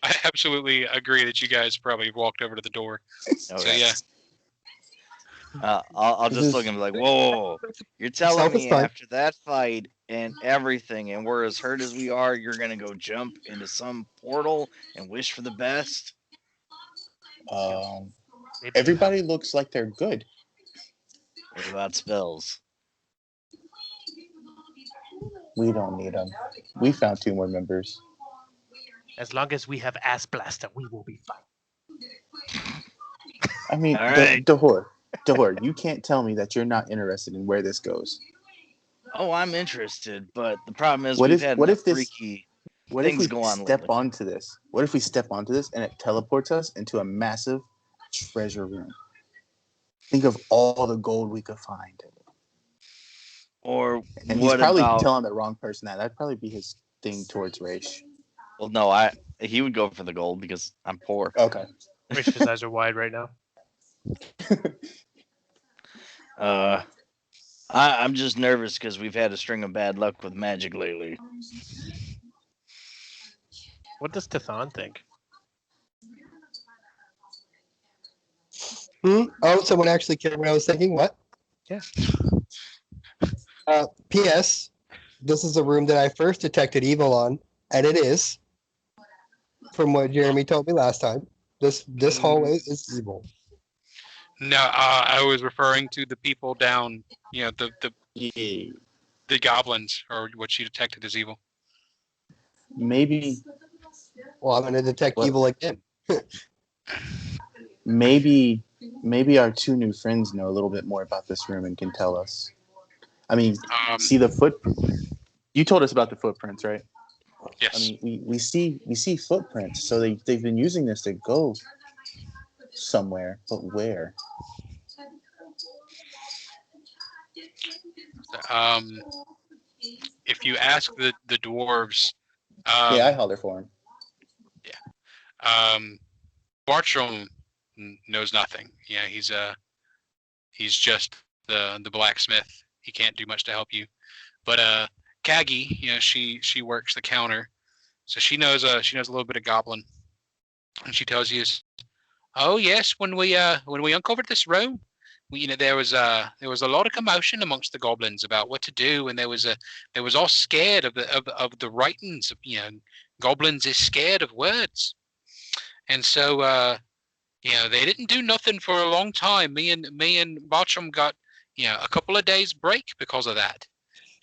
I absolutely agree that you guys probably walked over to the door. So yeah. I'll just look and be like, whoa, you're telling me after that fight and everything, and we're as hurt as we are, you're going to go jump into some portal and wish for the best? Everybody looks like they're good. What about spells? We don't need them. We found 2 more members. As long as we have Ass Blaster, we will be fine. I mean, All right. Dahor, you can't tell me that you're not interested in where this goes. Oh, I'm interested, but the problem is What we've if- had what enough if this- freaky What if things we go on step lately. onto this? What if we step onto this and it teleports us into a massive treasure room? Think of all the gold we could find. Or And he's what probably about... telling the wrong person that. That'd probably be his thing towards Raish. Well, no, he would go for the gold because I'm poor. Okay. Raish's eyes are wide right now. I'm just nervous because we've had a string of bad luck with magic lately. What does Tathan think? Oh, someone actually cared what I was thinking. What? Yeah. P.S. This is a room that I first detected evil on, and it is, from what Jeremy told me last time. This hallway is evil. No, I was referring to the people down, the Yeah. The goblins, or what you detected as evil. Maybe. Well, I'm gonna detect What? evil again. Maybe our two new friends know a little bit more about this room and can tell us. I mean, see the foot. You told us about the footprints, right? Yes. I mean, we see footprints, so they've been using this to go somewhere, but where? If you ask the dwarves, Yeah, I holler for him. Bartram knows nothing. Yeah, he's just the blacksmith. He can't do much to help you. But Kagi, she works the counter, so she knows a little bit of goblin, and she tells you, oh yes, when we uncovered this room, there was a lot of commotion amongst the goblins about what to do, and they was all scared of the writings. Goblins is scared of words, and so they didn't do nothing for a long time. Me and Bartram got a couple of days break because of that,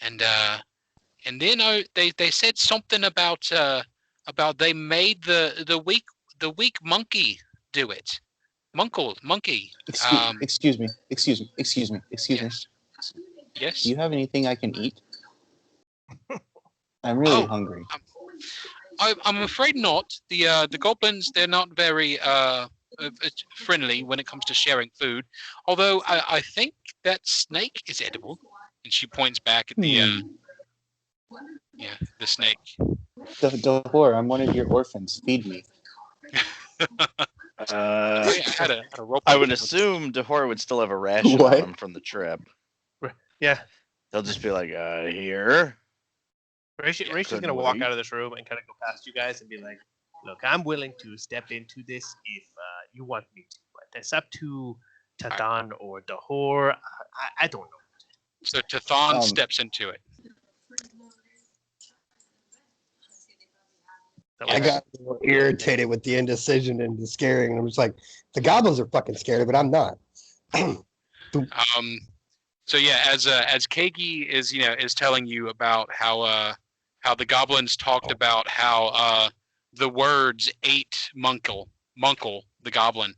and then they said something about they made the weak monkey do it. Monkey. Excuse me. Yes. Yes. Do you have anything I can eat? I'm really hungry. I'm afraid not. The goblins, they're not very friendly when it comes to sharing food. Although I think that snake is edible, and she points back at the snake. Dahor, I'm one of your orphans. Feed me. I would assume Dahor would still have a ration on him from the trip. Yeah. They'll just be like, here. Rasha's going to walk out of this room and kind of go past you guys and be like, look, I'm willing to step into this if you want me to. But it's up to Tathan or Dahor. I don't know. So Tathan steps into it. I got a little irritated with the indecision and the scaring, and I'm just like, the goblins are fucking scared, but I'm not. So yeah, as Kagi is telling you about how the goblins talked about how the words ate Munkle the goblin.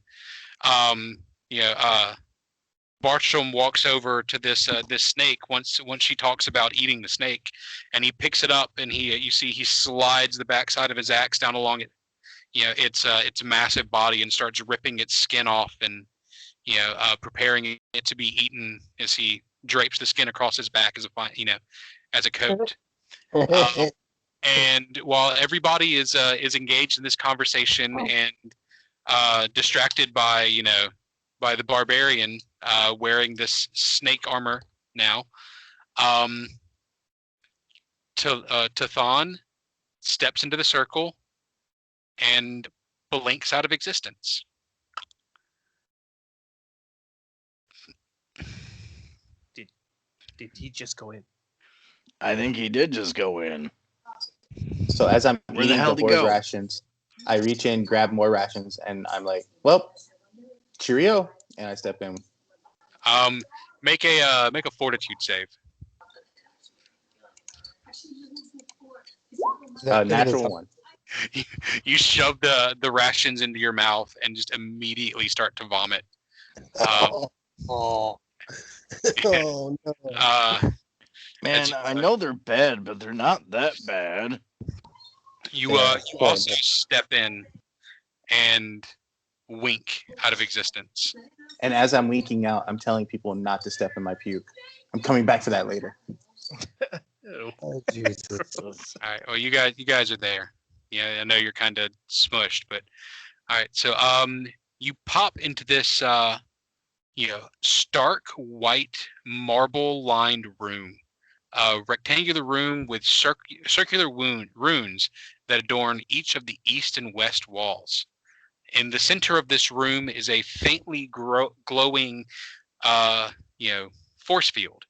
Bartram walks over to this snake once she talks about eating the snake, and he picks it up, and he slides the backside of his axe down along it, its massive body, and starts ripping its skin off, and preparing it to be eaten as he drapes the skin across his back as a coat. And while everybody is engaged in this conversation and distracted by the barbarian wearing this snake armor now, Tathan steps into the circle and blinks out of existence. Did he just go in? I think he did just go in. So as I'm Where the eating hell the did he go? rations, I reach in, grab more rations, and I'm like, well, cheerio, and I step in. Make a fortitude save. Natural one. You shove the rations into your mouth and just immediately start to vomit. Oh no. Man, I know they're bad, but they're not that bad. You also step in and wink out of existence. And as I'm winking out, I'm telling people not to step in my puke. I'm coming back for that later. Oh Jesus. All right. Well, you guys are there. Yeah, I know you're kind of smushed, but all right. So you pop into this stark white marble-lined room, a rectangular room with circular runes that adorn each of the east and west walls. In the center of this room is a faintly glowing, force field.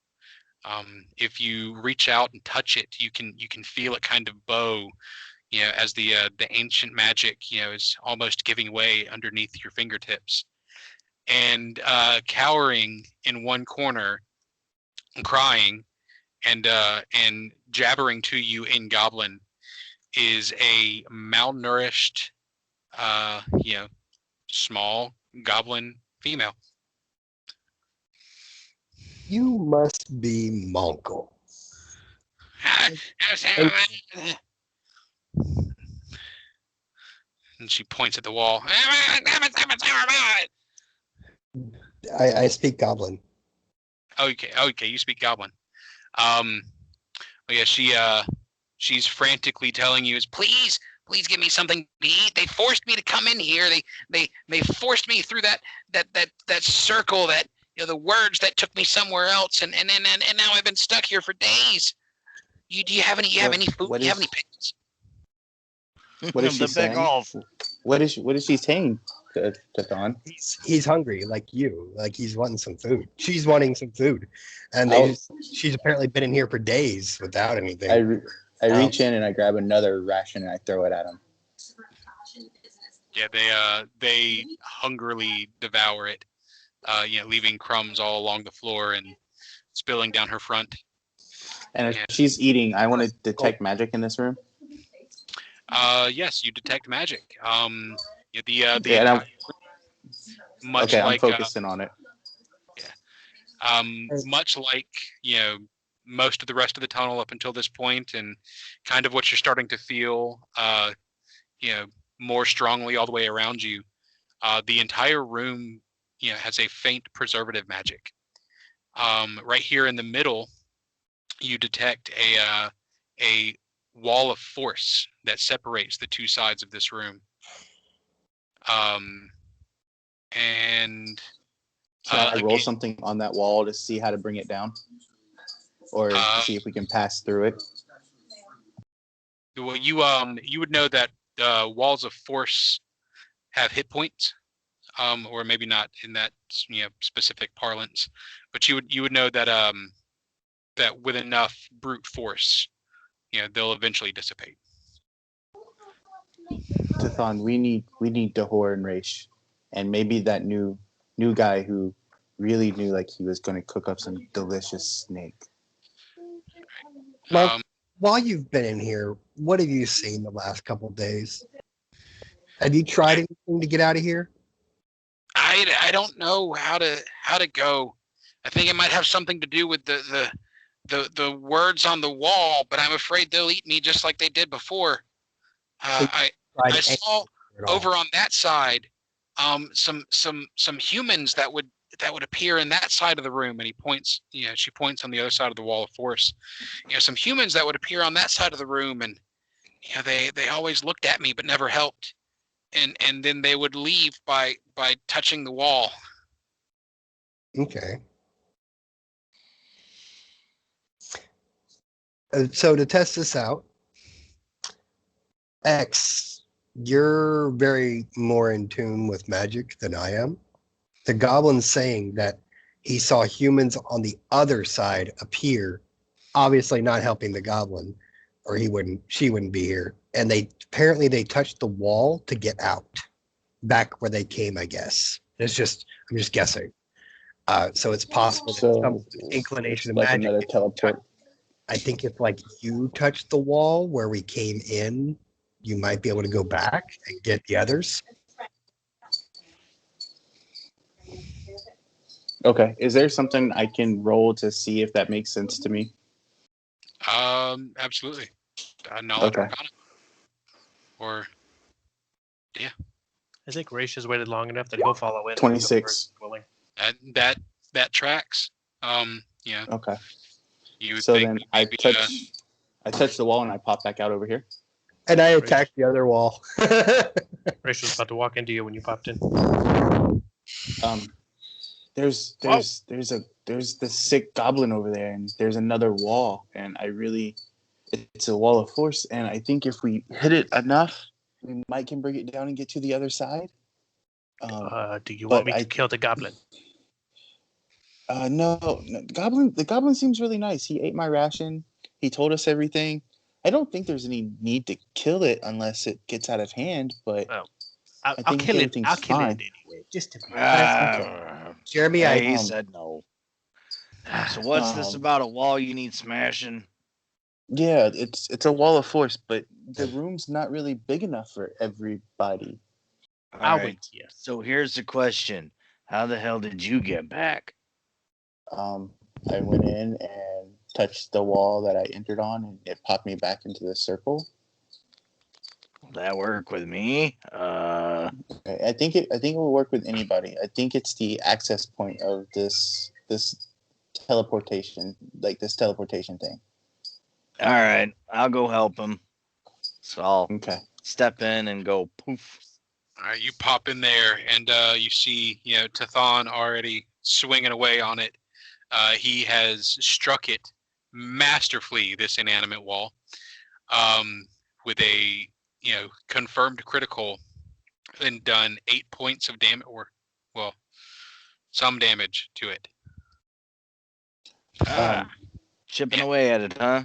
If you reach out and touch it, you can feel it kind of bow, as the ancient magic, is almost giving way underneath your fingertips. And cowering in one corner crying, and jabbering to you in Goblin is a malnourished, small goblin female. You must be Monkel. And she points at the wall. I speak Goblin. Okay, you speak Goblin. She's frantically telling you, please give me something to eat. They forced me to come in here. They forced me through that circle, that the words that took me somewhere else, and now I've been stuck here for days. Do you have any food? Do you have any pickles? What is she saying? What is she saying to Don? He's hungry like you. Like he's wanting some food. She's wanting some food, and she's apparently been in here for days without anything. I reach in and I grab another ration and I throw it at him. Yeah, they hungrily devour it, leaving crumbs all along the floor and spilling down her front. And if she's eating, I want to detect magic in this room. Yes, you detect magic. I'm focusing on it. Yeah. Much like most of the rest of the tunnel up until this point, and kind of what you're starting to feel, more strongly all the way around you. The entire room, has a faint preservative magic. Right here in the middle, you detect a wall of force that separates the two sides of this room. Can I roll something on that wall to see how to bring it down, or see if we can pass through it? Well, you would know that walls of force have hit points, or maybe not in that specific parlance, but you would know that that with enough brute force, they'll eventually dissipate. Tathan, we need Dahor and Raish, and maybe that new guy who really knew like he was going to cook up some delicious snake. Mark, while you've been in here, what have you seen the last couple of days? Have you tried anything to get out of here? I don't know how to go. I think it might have something to do with the words on the wall, but I'm afraid they'll eat me just like they did before. I saw over on that side some humans that would appear in that side of the room, and he points. She points on the other side of the wall of force. Some humans that would appear on that side of the room, and they always looked at me but never helped, and then they would leave by touching the wall. Okay. So to test this out, X, you're very more in tune with magic than I am. The goblin's saying that he saw humans on the other side appear, obviously not helping the goblin, or she wouldn't be here. And they touched the wall to get out, back where they came, I guess. I'm just guessing. So it's possible that some inclination of like magic. Another teleport. I think if like you touched the wall where we came in, you might be able to go back and get the others. Okay. Is there something I can roll to see if that makes sense to me? Absolutely. Knowledge Arcana. Or yeah. I think Raish has waited long enough that he'll follow in. 26. That tracks. Yeah. Okay. You would So think then maybe, I touch the wall and I pop back out over here. And I attacked the other wall. Raish was about to walk into you when you popped in. There's the sick goblin over there, and there's another wall, and it's a wall of force, and I think if we hit it enough, we might can bring it down and get to the other side. Do you want me to kill the goblin? No, the goblin seems really nice. He ate my ration. He told us everything. I don't think there's any need to kill it unless it gets out of hand, but I'll kill it. I'll kill it anyway, just to be Jeremy, he said no. So what's this about a wall you need smashing? Yeah, it's a wall of force, but the room's not really big enough for everybody. All right. So here's the question: how the hell did you get back? I went in and touched the wall that I entered on, and it popped me back into the circle. Will that work with me? I think it will work with anybody. I think it's the access point of this teleportation, like this teleportation thing. All right, I'll go help him. So I'll step in and go poof. All right, you pop in there and you see, Tathan already swinging away on it. He has struck it masterfully, this inanimate wall, with a confirmed critical, and done 8 points of damage, or some damage to it. Chipping away at it, huh?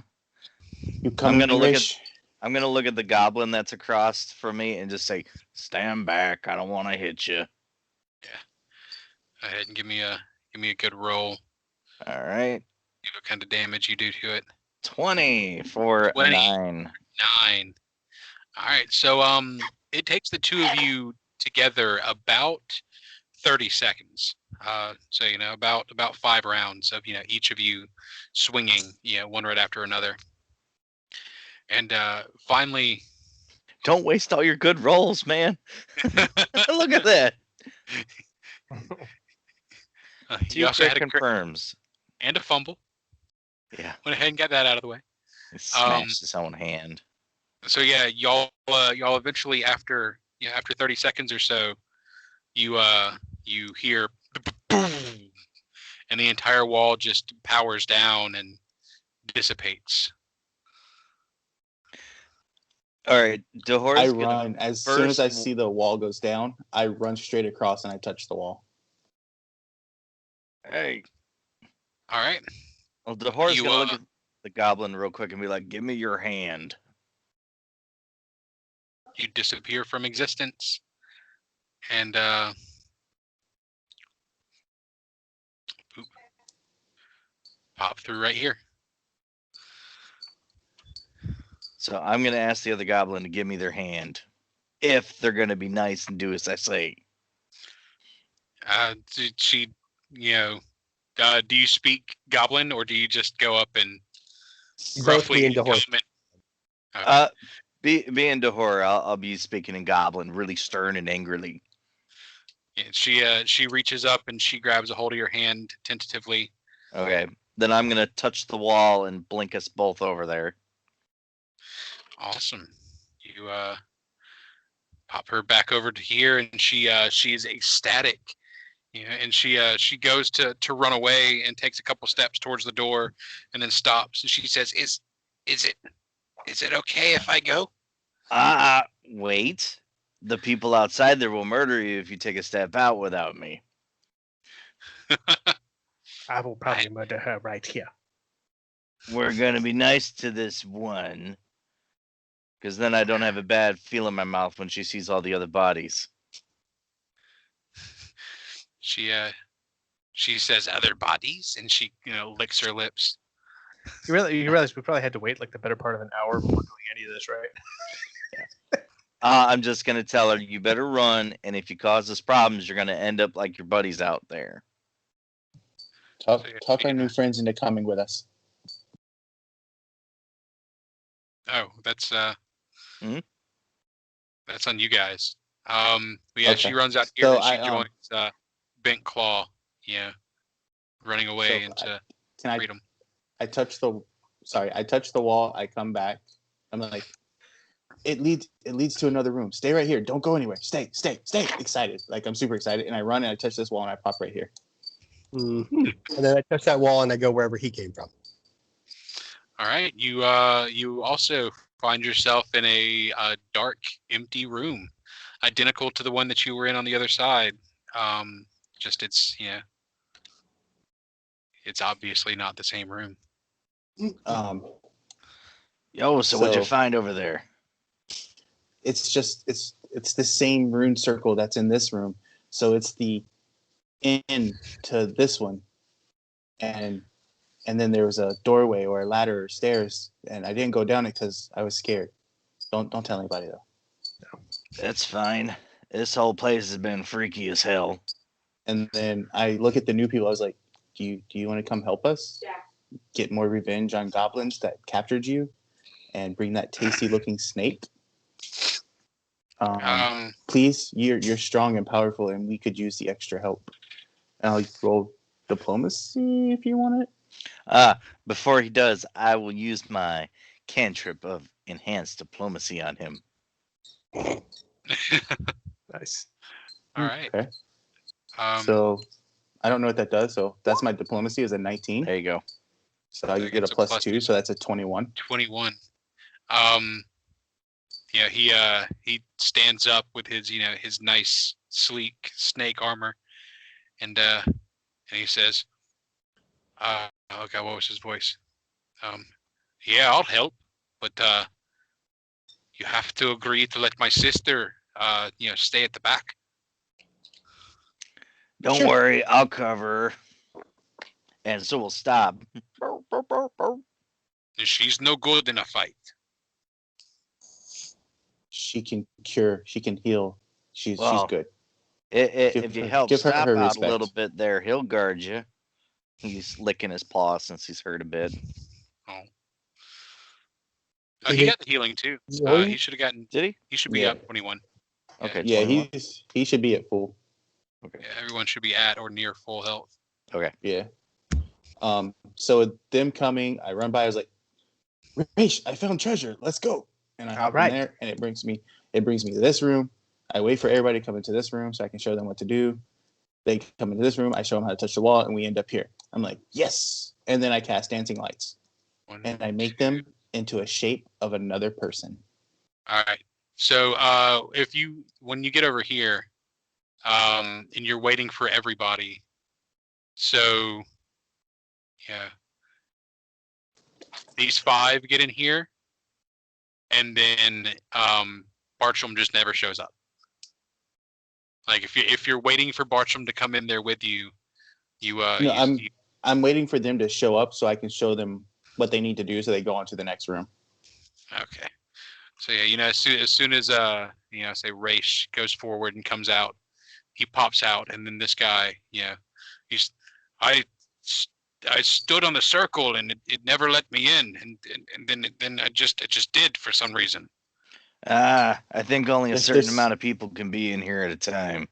I'm gonna look at the goblin that's across from me and just say, "Stand back! I don't want to hit you." Yeah. Go ahead and give me a good roll. All right. See what kind of damage you do to it. 20 for 9. 9. All right. So it takes the two of you together about 30 seconds. So about 5 rounds of each of you swinging one right after another. And finally, don't waste all your good rolls, man. Look at that. You also had confirms and a fumble. Yeah, went ahead and got that out of the way. He smashed his own hand. So yeah, y'all eventually after 30 seconds or so, you hear boom, and the entire wall just powers down and dissipates. All right, Dahor's I run as soon as I see the wall goes down. I run straight across and I touch the wall. Hey. All right. Well, Dahor's gonna look at the goblin real quick and be like, "Give me your hand." You disappear from existence, and pop through right here. So I'm gonna ask the other goblin to give me their hand, if they're gonna be nice and do as I say. Do you speak Goblin, or do you just go up and roughly into horse? Being Dahor, I'll be speaking in Goblin, really stern and angrily. And she reaches up and she grabs a hold of your hand tentatively. Okay, then I'm gonna touch the wall and blink us both over there. Awesome. You pop her back over to here, and she is ecstatic. And she goes to run away and takes a couple steps towards the door, and then stops. And she says, "Is it okay if I go?" Wait. The people outside there will murder you if you take a step out without me. I will probably murder her right here. We're gonna be nice to this one, because then I don't have a bad feel in my mouth when she sees all the other bodies. She says other bodies, and she licks her lips. You realize we probably had to wait like the better part of an hour before doing any of this, right? Yeah. I'm just gonna tell her, you better run, and if you cause us problems, you're gonna end up like your buddies out there. Talk our new friends into coming with us. Oh, that's that's on you guys. Yeah, Okay. she runs out here, and she joins Bent Claw, running away into freedom. I touch the wall. I come back. I'm like, it leads to another room. Stay right here. Don't go anywhere. Stay. Excited. Like, I'm super excited. And I run and I touch this wall and I pop right here. Mm-hmm. And then I touch that wall and I go wherever he came from. All right. You also find yourself in a dark, empty room, identical to the one that you were in on the other side. Just it's obviously not the same room. So what'd you find over there? It's the same rune circle that's in this room. So it's the end to this one. And and then there was a doorway or a ladder or stairs, and I didn't go down it because I was scared. Don't tell anybody though. No. That's fine. This whole place has been freaky as hell. And then I look at the new people. I was like, "Do you want to come help us? Yeah. Get more revenge on goblins that captured you, and bring that tasty looking snake. Please, you're strong and powerful, and we could use the extra help. And I'll roll diplomacy if you want it. Before he does, I will use my cantrip of enhanced diplomacy on him. Nice. All right. Okay. So I don't know what that does. So that's my diplomacy is a 19. There you go. So I get a plus 2, so that's a 21. 21. Yeah, he stands up with his his nice sleek snake armor, and he says, "Oh God, what was his voice? Yeah, I'll help, but you have to agree to let my sister stay at the back." Don't worry, I'll cover her. And so we'll stop. She's no good in a fight. She can cure. She can heal. She's good. If you help give her Stop her out respect. a little bit there, he'll guard you. He's licking his paw since he's hurt a bit. Oh. He got the healing too. He should have gotten. Did he? He should be up 21. Okay. Yeah, 21. he should be at full. Okay. Yeah, everyone should be at or near full health. Okay. Yeah. So with them coming, I run by. I was like, "Raish, I found treasure. Let's go!" And I hop in there, and it brings me to this room. I wait for everybody to come into this room so I can show them what to do. They come into this room. I show them how to touch the wall, and we end up here. I'm like, yes! And then I cast dancing lights, and I make them into a shape of another person. All right. So when you get over here, and you're waiting for everybody, so yeah, these 5 get in here, and then Bartram just never shows up. Like if you're waiting for Bartram to come in there with you, I'm waiting for them to show up so I can show them what they need to do so they go on to the next room. Okay. So yeah, as soon as say Raish goes forward and comes out, he pops out, and then this guy, I stood on the circle and it never let me in, and then it just did for some reason. I think only a certain amount of people can be in here at a time.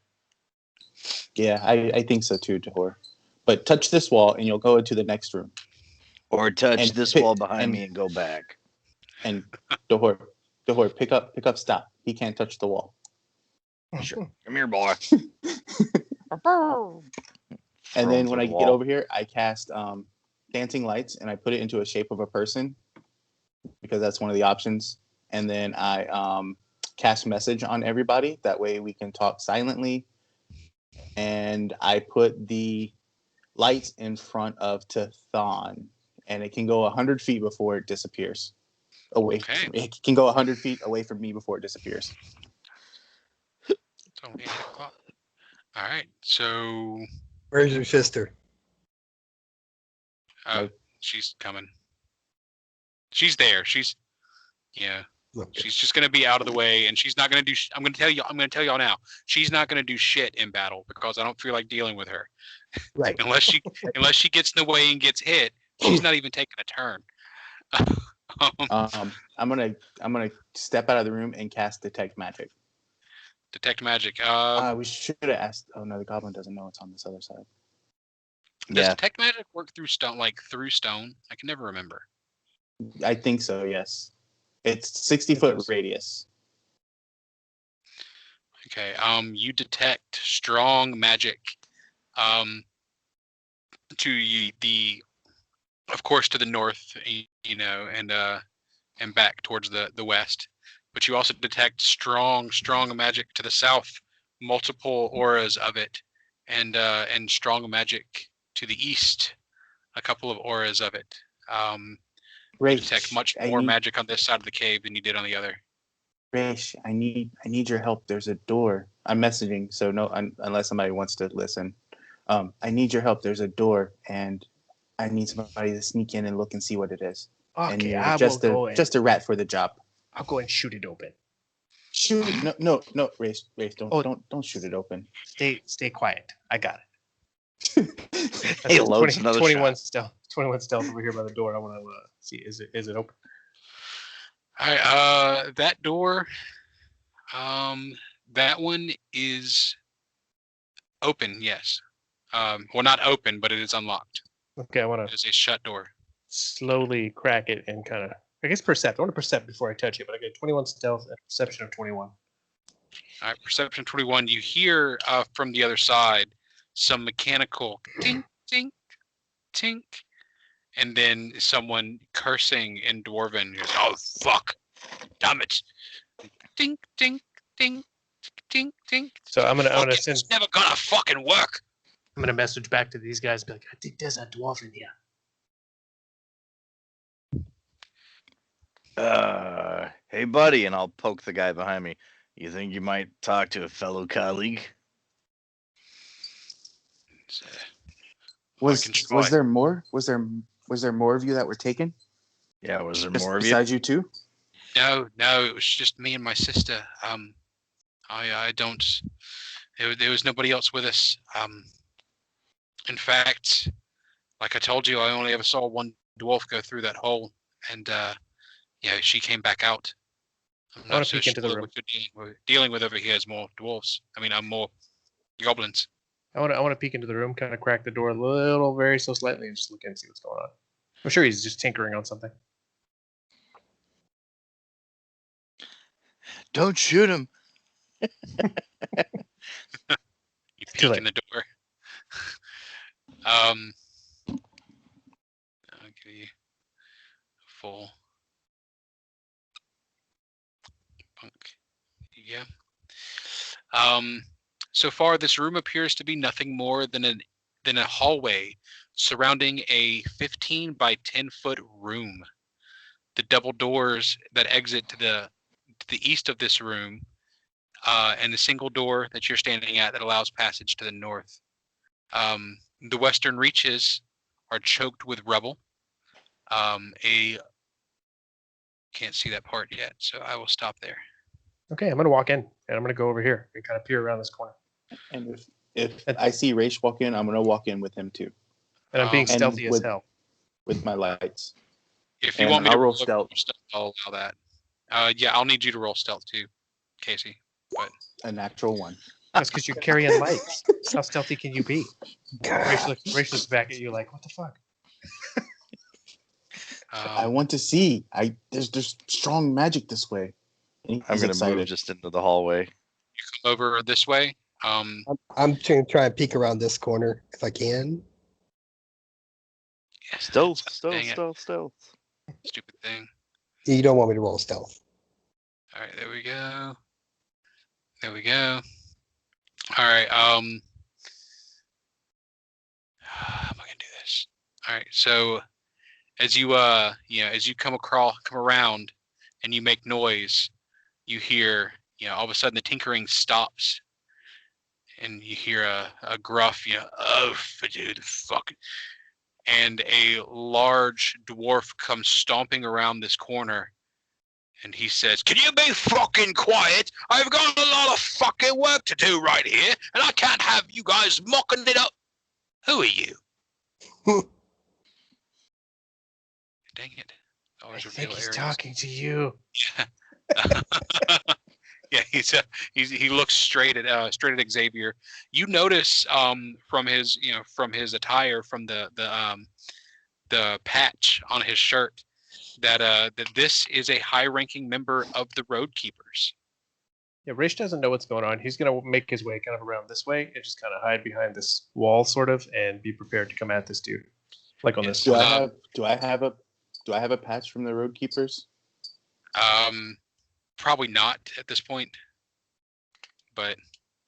Yeah, I think so too, Dahor. But touch this wall and you'll go into the next room. Or touch this wall behind me and go back. And Dahor, pick up Stop. He can't touch the wall. Sure. Come here, boy. And then when I get over here, I cast dancing lights and I put it into a shape of a person because that's one of the options. And then I cast message on everybody. That way we can talk silently. And I put the lights in front of Tathon, and it can go 100 feet before it disappears. Away. Okay. It can go 100 feet away from me before it disappears. It's only 8 o'clock. All right. So Where's your sister? She's coming. She's there. She's just gonna be out of the way, and she's not gonna do. I'm gonna tell y'all now. She's not gonna do shit in battle because I don't feel like dealing with her. Right. unless she gets in the way and gets hit, she's not even taking a turn. I'm gonna step out of the room and cast detect magic. Detect magic. We should have asked. Oh no, the goblin doesn't know it's on this other side. Does detect magic work through stone? Like through stone? I can never remember. I think so. Yes. It's 60-foot radius. Okay. You detect strong magic. To the, of course, to the north, and back towards the west. But you also detect strong magic to the south, multiple auras of it, and strong magic to the east, a couple of auras of it. You detect much more magic on this side of the cave than you did on the other. Raish, I need your help. There's a door. I'm messaging, so no, unless somebody wants to listen. I need your help. There's a door, and I need somebody to sneak in and look and see what it is. And Okay, you're I will just go a rat for the job. I'll go and shoot it open. Shoot! No, Race, don't shoot it open. Stay quiet. I got it. He loads another 21 shot. stealth. 21 stealth over here by the door. I want to see. Is it open? All right. That door. That one is open. Yes. Well, not open, but it is unlocked. Okay, I want It to is a shut door. slowly crack it and kind of. I guess percept. I want to percept before I touch it, but I get 21 stealth and perception of 21. All right, perception 21. You hear from the other side some mechanical tink, tink, tink, and then someone cursing in Dwarven. Goes, oh, fuck. Damn it. Tink, tink, tink, tink, tink. So I'm gonna send. It's never gonna fucking work. I'm gonna message back to these guys. Be like, I think there's a dwarf in here. Hey, buddy, and I'll poke the guy behind me. You think you might talk to a fellow colleague? Was there more? Was there more of you that were taken? Yeah, was there Just more of you? besides you two? No, it was just me and my sister. I don't. There was nobody else with us. In fact, like I told you, I only ever saw one dwarf go through that hole, and yeah, she came back out. I'm not so sure what we're dealing with over here is more dwarves. More goblins. I want to peek into the room, kind of crack the door a little, very so slightly, and just look in and see what's going on. I'm sure he's just tinkering on something. Don't shoot him. You peek in the door. I'll give you full punk. Yeah. So far, this room appears to be nothing more than a hallway surrounding a 15 by 10 foot room. The double doors that exit to the east of this room, and the single door that you're standing at that allows passage to the north. The western reaches are choked with rubble. Can't see that part yet, so I will stop there. Okay, I'm gonna walk in and I'm gonna go over here and kind of peer around this corner. And if I see Raish walk in, I'm gonna walk in with him too. And I'm being stealthy as hell. With my lights. If you want me to roll stealth, I'll allow that. Yeah, I'll need you to roll stealth too, Casey. But a natural 1. That's because you're carrying lights. How stealthy can you be? Raish looks back at you like, what the fuck? I want to see. There's strong magic this way. I'm gonna move just into the hallway. You come over this way. I'm going to try and peek around this corner if I can. Yeah, stealth. Stupid thing. You don't want me to roll stealth. All right, there we go. All right, how am I gonna do this? All right, so as you as you come around and you make noise, you hear, all of a sudden the tinkering stops, and you hear a gruff, oh, dude, fuck, and a large dwarf comes stomping around this corner. And he says, can you be fucking quiet? I've got a lot of fucking work to do right here, and I can't have you guys mocking it up. Who are you? Dang it. I think he's talking to you. Yeah. Yeah, he looks straight at Xavier. You notice from his attire, from the patch on his shirt, that this is a high-ranking member of the Road Keepers. Yeah, Raish doesn't know what's going on. He's gonna make his way kind of around this way and just kind of hide behind this wall, sort of, and be prepared to come at this dude. Like on this. Do I have a patch from the Road Keepers? Probably not at this point. But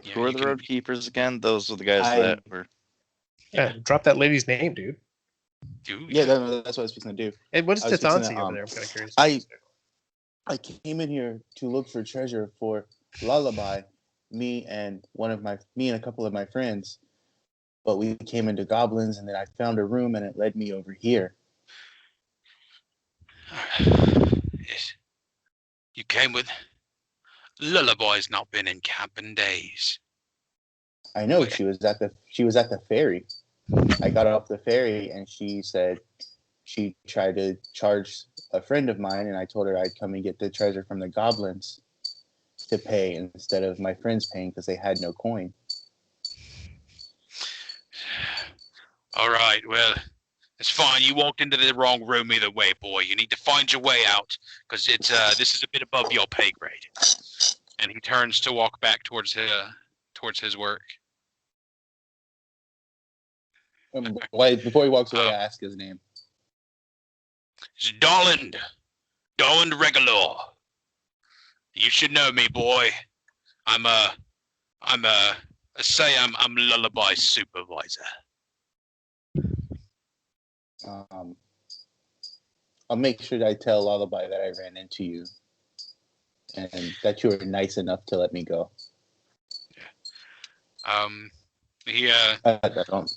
yeah, who are the Road Keepers again? Those are the guys that were. Yeah, drop that lady's name, dude. Dude. Yeah, that's what I was supposed to do. And what is Tatansi over there? I'm kind of curious. I came in here to look for treasure for Lullaby. Me and a couple of my friends, but we came into goblins, and then I found a room, and it led me over here. Yes. You came with Lullaby's not been in camp in days. I know she was at the ferry. I got off the ferry, and she said she tried to charge a friend of mine, and I told her I'd come and get the treasure from the goblins to pay instead of my friends paying because they had no coin. All right, well, it's fine. You walked into the wrong room either way, boy. You need to find your way out because it's this is a bit above your pay grade. And he turns to walk back towards his work. Before he walks away, I ask his name. It's Darland Regular. You should know me, boy. I'm Lullaby's supervisor. I'll make sure that I tell Lullaby that I ran into you and that you were nice enough to let me go. I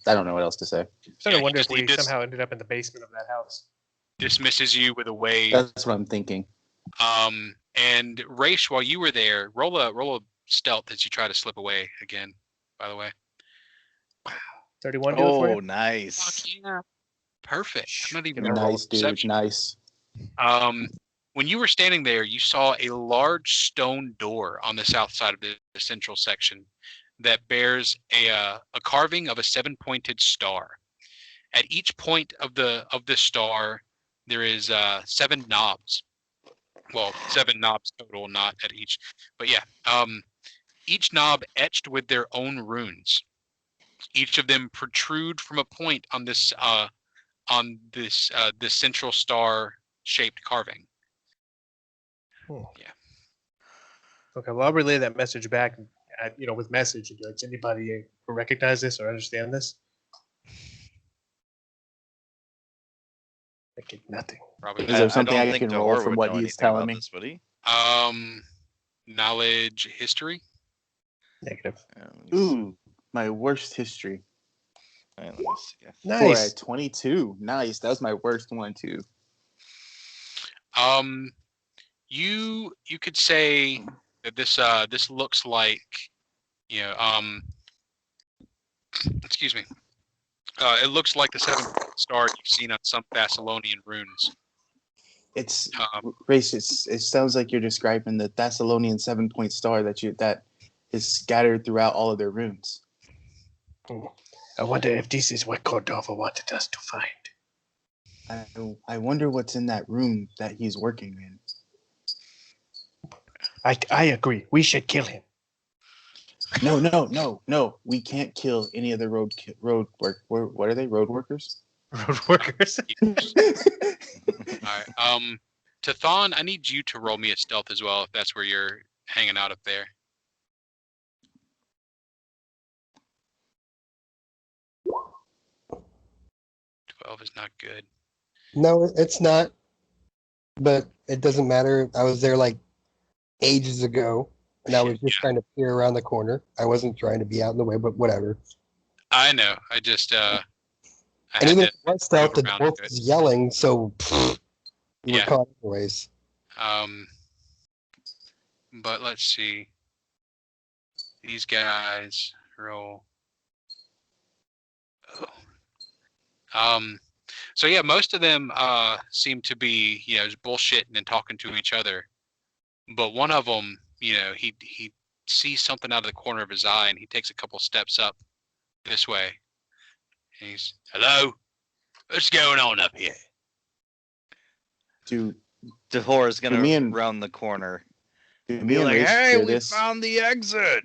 don't know what else to say. I wonder if we somehow ended up in the basement of that house. Dismisses you with a wave. That's what I'm thinking. And Raish, while you were there, roll a stealth as you try to slip away again. By the way, 31. Oh, nice. Fuck yeah. Perfect. I'm not even nice, dude. Perception. Nice. When you were standing there, you saw a large stone door on the south side of the central section that bears a carving of a 7-pointed star. At each point of the star, there is 7 knobs. Well, 7 knobs total, not at each. But yeah, each knob etched with their own runes. Each of them protrude from a point on this central star-shaped carving. Cool. Yeah. Okay, well, I'll relay that message back. With message. Does anybody recognize this or understand this? I get nothing. Probably. Is there something I can roll Dahor from would what know he's anything about telling me? this, would he? Knowledge, history. Negative. Ooh, my worst history. All right, let me see. Nice. 22. Nice. That was my worst one too. You could say that this looks like, excuse me. It looks like the 7th star you've seen on some Thessalonian runes. It's racist. It sounds like you're describing the Thessalonian 7-point star that is scattered throughout all of their runes. I wonder if this is what Cordova wanted us to find. I wonder what's in that room that he's working in. I agree. We should kill him. No. We can't kill any of the road work. What are they? Road workers? Road workers. All right. Tathon, I need you to roll me a stealth as well, if that's where you're hanging out up there. 12 is not good. No, it's not. But it doesn't matter. I was there like ages ago, and I was just trying to peer around the corner. I wasn't trying to be out in the way, but whatever. I know. I just and even if it was stealth, the dwarf was yelling, so you were caught anyways. But let's see. These guys roll. So yeah, most of them seem to be, just bullshitting and talking to each other. But one of them, he sees something out of the corner of his eye, and he takes a couple steps up this way. And he's, "Hello, what's going on up here?" Dude, Dahor is gonna round the corner and be like, "Hey, we found the exit!"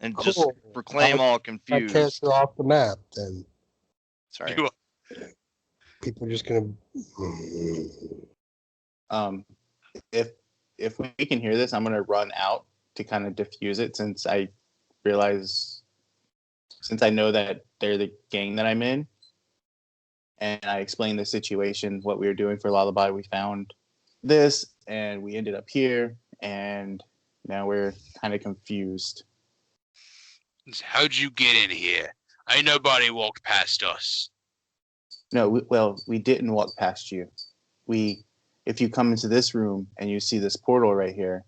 And just proclaim all confused. My character off the map, then. Sorry. People are just gonna. If we can hear this, I'm gonna run out to kind of diffuse it, since I know that they're the gang that I'm in, and I explained the situation, what we were doing for Lullaby. We found this, and we ended up here, and now we're kind of confused. How'd you get in here? Ain't nobody walked past us. No, we didn't walk past you. If you come into this room and you see this portal right here,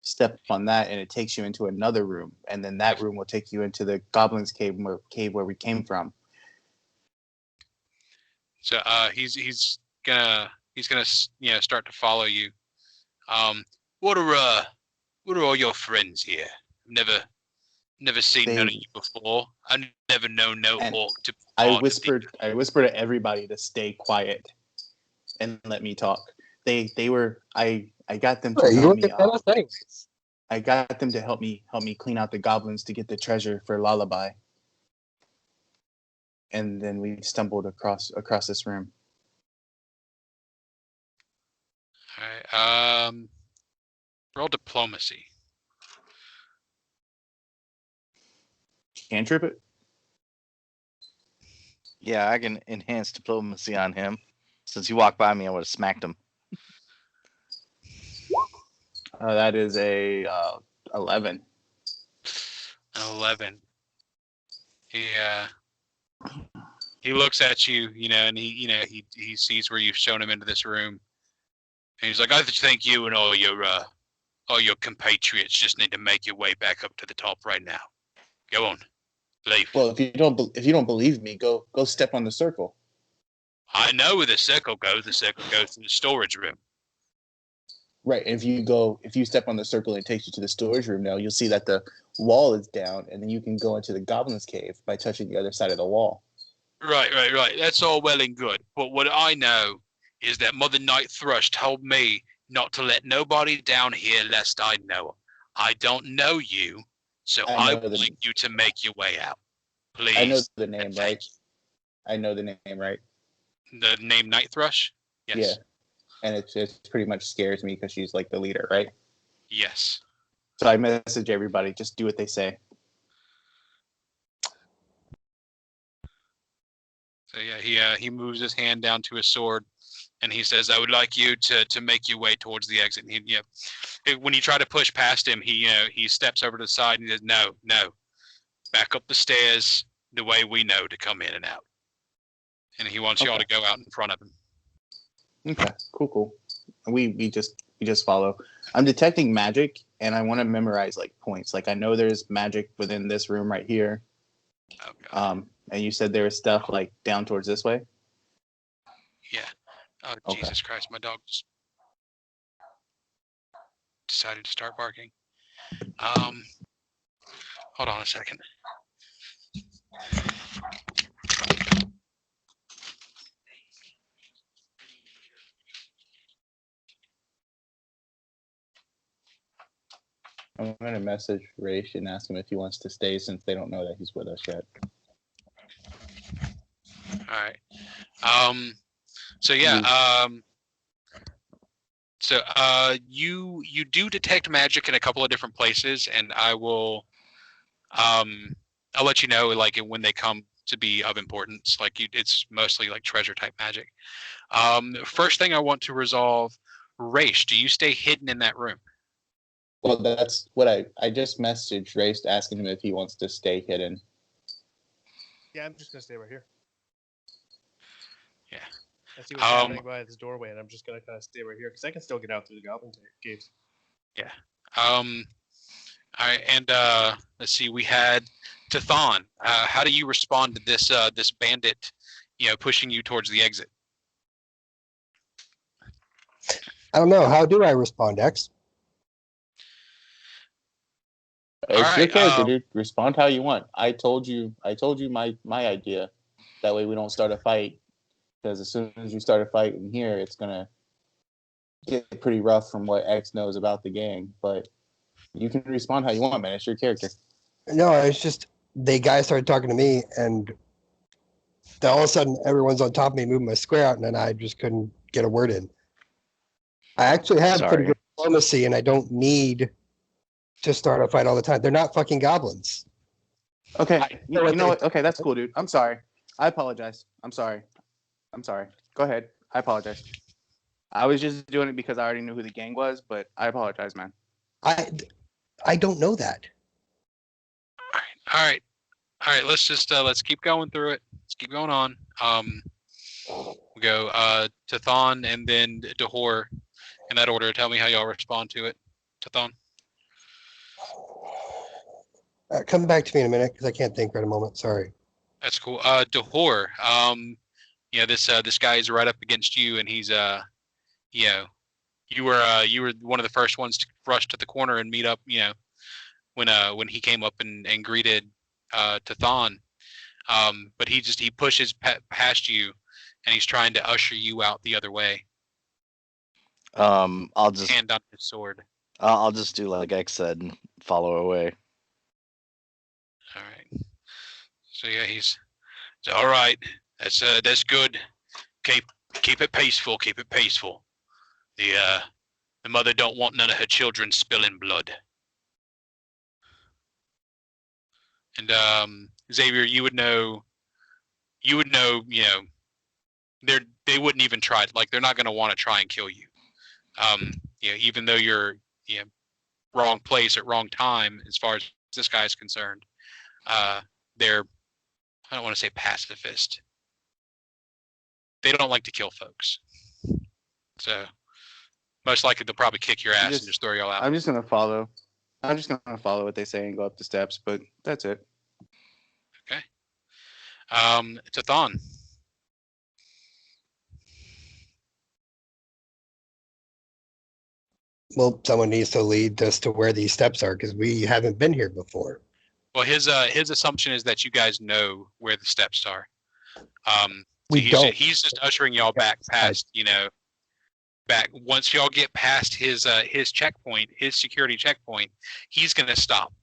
step on that and it takes you into another room, and then that room will take you into the Goblin's cave where we came from. So he's gonna start to follow you. What are all your friends here? Never seen none of you before. I never known no orc to. I whispered to everybody to stay quiet and let me talk. I got them to help me. I got them to help me clean out the goblins to get the treasure for Lullaby. And then we stumbled across this room. All right. Roll diplomacy. Cantrip it? Yeah, I can enhance diplomacy on him. Since he walked by me, I would have smacked him. That is a 11. 11. He looks at you, and he sees where you've shown him into this room, and he's like, "I think you and all your compatriots just need to make your way back up to the top right now. Go on, leave." Well, if you don't believe me, go step on the circle. I know where the circle goes. The circle goes to the storage room. Right. And if you step on the circle and it takes you to the storage room now, you'll see that the wall is down, and then you can go into the Goblin's cave by touching the other side of the wall. Right. That's all well and good. But what I know is that Mother Night Thrush told me not to let nobody down here lest I know her. I don't know you, so I would like you to make your way out. Please. I know the name, right? I know the name, right? The name Night Thrush? Yes. Yeah. And it pretty much scares me because she's like the leader, right? Yes. So I message everybody, just do what they say. So yeah, he moves his hand down to his sword, and he says, "I would like you to make your way towards the exit." And when you try to push past him, he steps over to the side and he says, "No, back up the stairs the way we know to come in and out." And he wants y'all to go out in front of him. Okay, cool. We just follow. I'm detecting magic, and I want to memorize like points. Like I know there's magic within this room right here. Okay. And you said there was stuff like down towards this way. Yeah. Oh, okay. Jesus Christ! My dog just decided to start barking. Hold on a second. I'm going to message Raish and ask him if he wants to stay since they don't know that he's with us yet. All right. So yeah. So you do detect magic in a couple of different places, and I will. I'll let you know like when they come to be of importance. Like it's mostly like treasure type magic. First thing I want to resolve. Raish, do you stay hidden in that room? Well, that's what I just messaged Race asking him if he wants to stay hidden. Yeah, I'm just gonna stay right here. Yeah. I see what's happening by this doorway, and I'm just gonna kind of stay right here because I can still get out through the goblin caves. Yeah. All right, and let's see. We had Tathan. How do you respond to this bandit, pushing you towards the exit? I don't know. How do I respond, X? It's your character, dude. Respond how you want. I told you my idea. That way we don't start a fight. Because as soon as you start a fight in here, it's gonna get pretty rough from what X knows about the gang. But you can respond how you want, man. It's your character. No, it's just the guy started talking to me, and then all of a sudden everyone's on top of me, moving my square out, and then I just couldn't get a word in. I actually have pretty good diplomacy, and I don't need to start a fight all the time. They're not fucking goblins. Okay, you know what? Okay, that's cool, dude. I'm sorry. I apologize. I'm sorry. Go ahead. I apologize. I was just doing it because I already knew who the gang was, but I apologize, man. I don't know that. All right. Let's just let's keep going through it. Let's keep going on. We go Tathon and then Dahor in that order. Tell me how y'all respond to it. Tathon. Come back to me in a minute because I can't think right a moment. Sorry. That's cool. Dahor. This guy is right up against you, and he's you were one of the first ones to rush to the corner and meet up. When he came up and greeted Tathon. But he pushes past you, and he's trying to usher you out the other way. I'll just hand on his sword. I'll just do like X said and follow away. All right. So yeah, he's all right. That's good. Keep it peaceful. Keep it peaceful. The mother don't want none of her children spilling blood. And Xavier, you would know, they wouldn't even try. Like, they're not going to want to try and kill you. Even though you're wrong place at wrong time as far as this guy is concerned. They're, I don't want to say pacifist. They don't like to kill folks. So most likely they'll probably kick your ass and just throw you all out. I'm just gonna follow what they say and go up the steps, but that's it. Okay. Tathon. Well, someone needs to lead us to where these steps are because we haven't been here before. Well, his assumption is that you guys know where the steps are. He's just ushering y'all back past, back once y'all get past his checkpoint, his security checkpoint, he's gonna stop.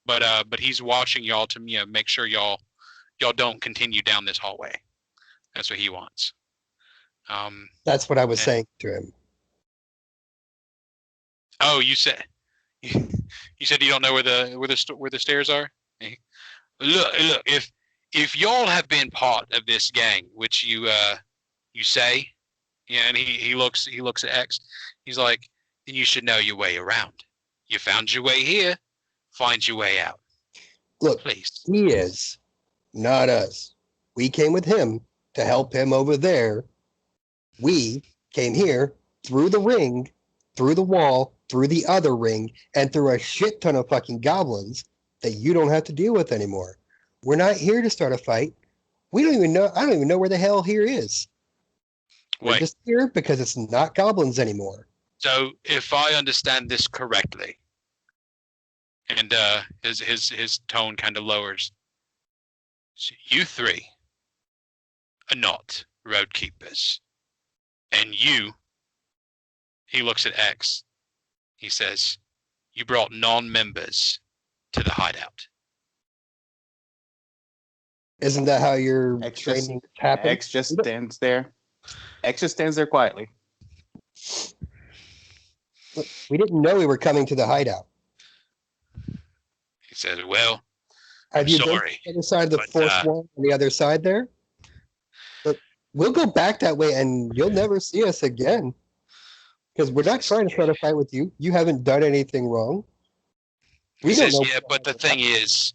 But he's watching y'all to make sure y'all don't continue down this hallway. That's what he wants. That's what I was saying to him. Oh, you said you don't know where the stairs are? Look, if y'all have been part of this gang, which you say, and he looks at X, he's like, then you should know your way around. You found your way here, find your way out. Look, please. He is, not us. We came with him to help him over there. We came here through the ring, through the wall, through the other ring, and through a shit ton of fucking goblins that you don't have to deal with anymore. We're not here to start a fight. I don't even know where the hell here is. We're just here because it's not goblins anymore. So if I understand this correctly, and his tone kind of lowers, so you three are not road keepers, and you, he looks at X, he says, you brought non-members to the hideout. Isn't that how your training happens? X just stands there. X just stands there quietly. Look, we didn't know we were coming to the hideout. He says, well, Have you been to the other side of the fourth wall on the other side there? Look, we'll go back that way and you'll never see us again. Because we're not trying to start a fight with you. You haven't done anything wrong. He says, yeah, but the thing is,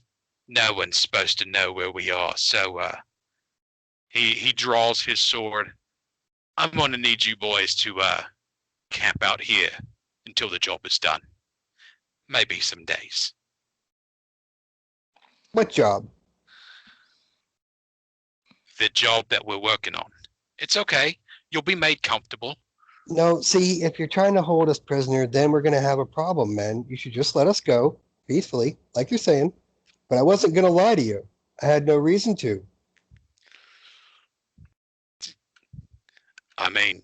no one's supposed to know where we are. So he draws his sword. I'm going to need you boys to camp out here until the job is done. Maybe some days. What job? The job that we're working on. It's okay. You'll be made comfortable. No, see, if you're trying to hold us prisoner, then we're going to have a problem, man. You should just let us go peacefully, like you're saying. But I wasn't going to lie to you. I had no reason to. I mean,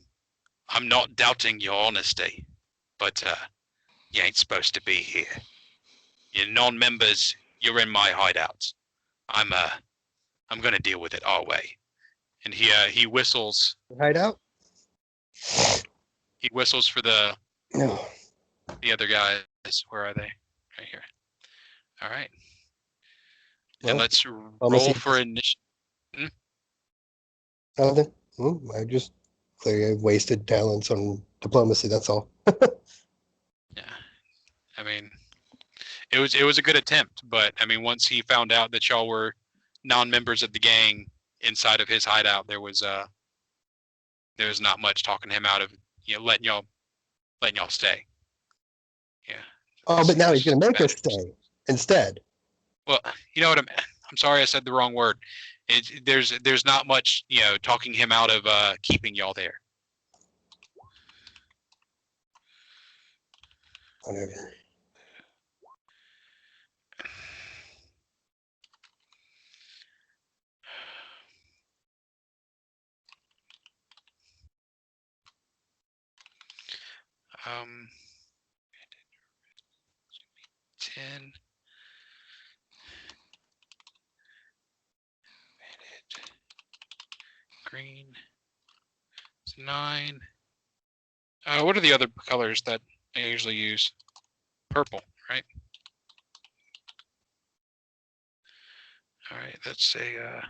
I'm not doubting your honesty, but you ain't supposed to be here. You're non-members. You're in my hideout. I'm going to deal with it our way. And he whistles. Hideout? He whistles for the other guys. Where are they? Right here. All right. Well, and let's roll for initiative. Nothing. I just clearly wasted talents on diplomacy. That's all. Yeah. I mean, it was a good attempt, but I mean, once he found out that y'all were non-members of the gang inside of his hideout, there was not much talking him out of letting y'all stay. Yeah. Oh, but now he's gonna make us stay instead. Well, you know what I'm sorry, I said the wrong word. There's not much talking him out of keeping y'all there. Whatever. Um, 10. Green. It's 9. What are the other colors that I usually use? Purple, right? All right, that's a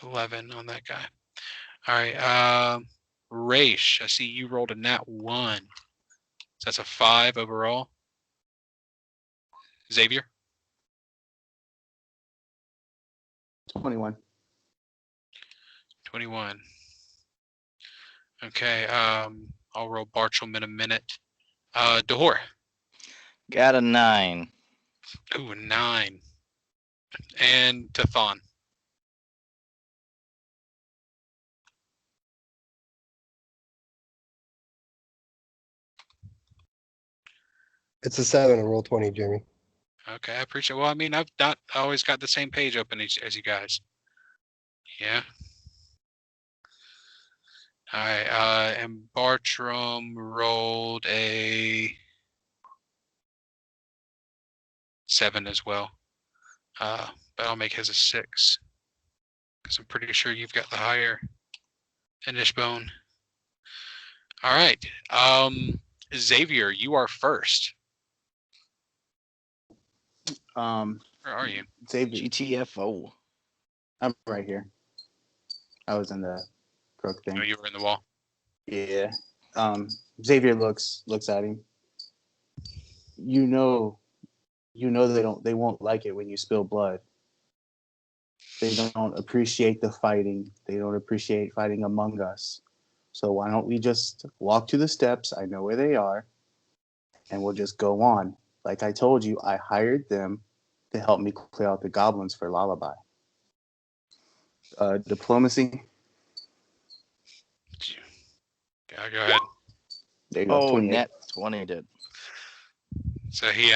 11 on that guy. All right, Raish, I see you rolled a nat 1. So that's a 5 overall. Xavier? 21. 21. Okay, I'll roll Bartram in a minute. Dahor? Got a 9. Ooh, a 9. And Tathan? It's a 7 and roll 20, Jimmy. Okay, I appreciate it. Well, I mean, I've not always got the same page open as you guys. Yeah. All right, and Bartram rolled a 7 as well. But I'll make his a 6. Because I'm pretty sure you've got the higher Inishbone. All right. Xavier, you are first. Where are you? Xavier, GTFO. I'm right here. I was in the crook thing. Oh, you were in the wall. Yeah. Xavier looks at him. You know they won't like it when you spill blood. They don't appreciate the fighting. They don't appreciate fighting among us. So why don't we just walk to the steps? I know where they are. And we'll just go on. Like I told you, I hired them to help me clear out the goblins for Lullaby. Diplomacy. Yeah, go ahead. There you go. 28. Net 20 did. So he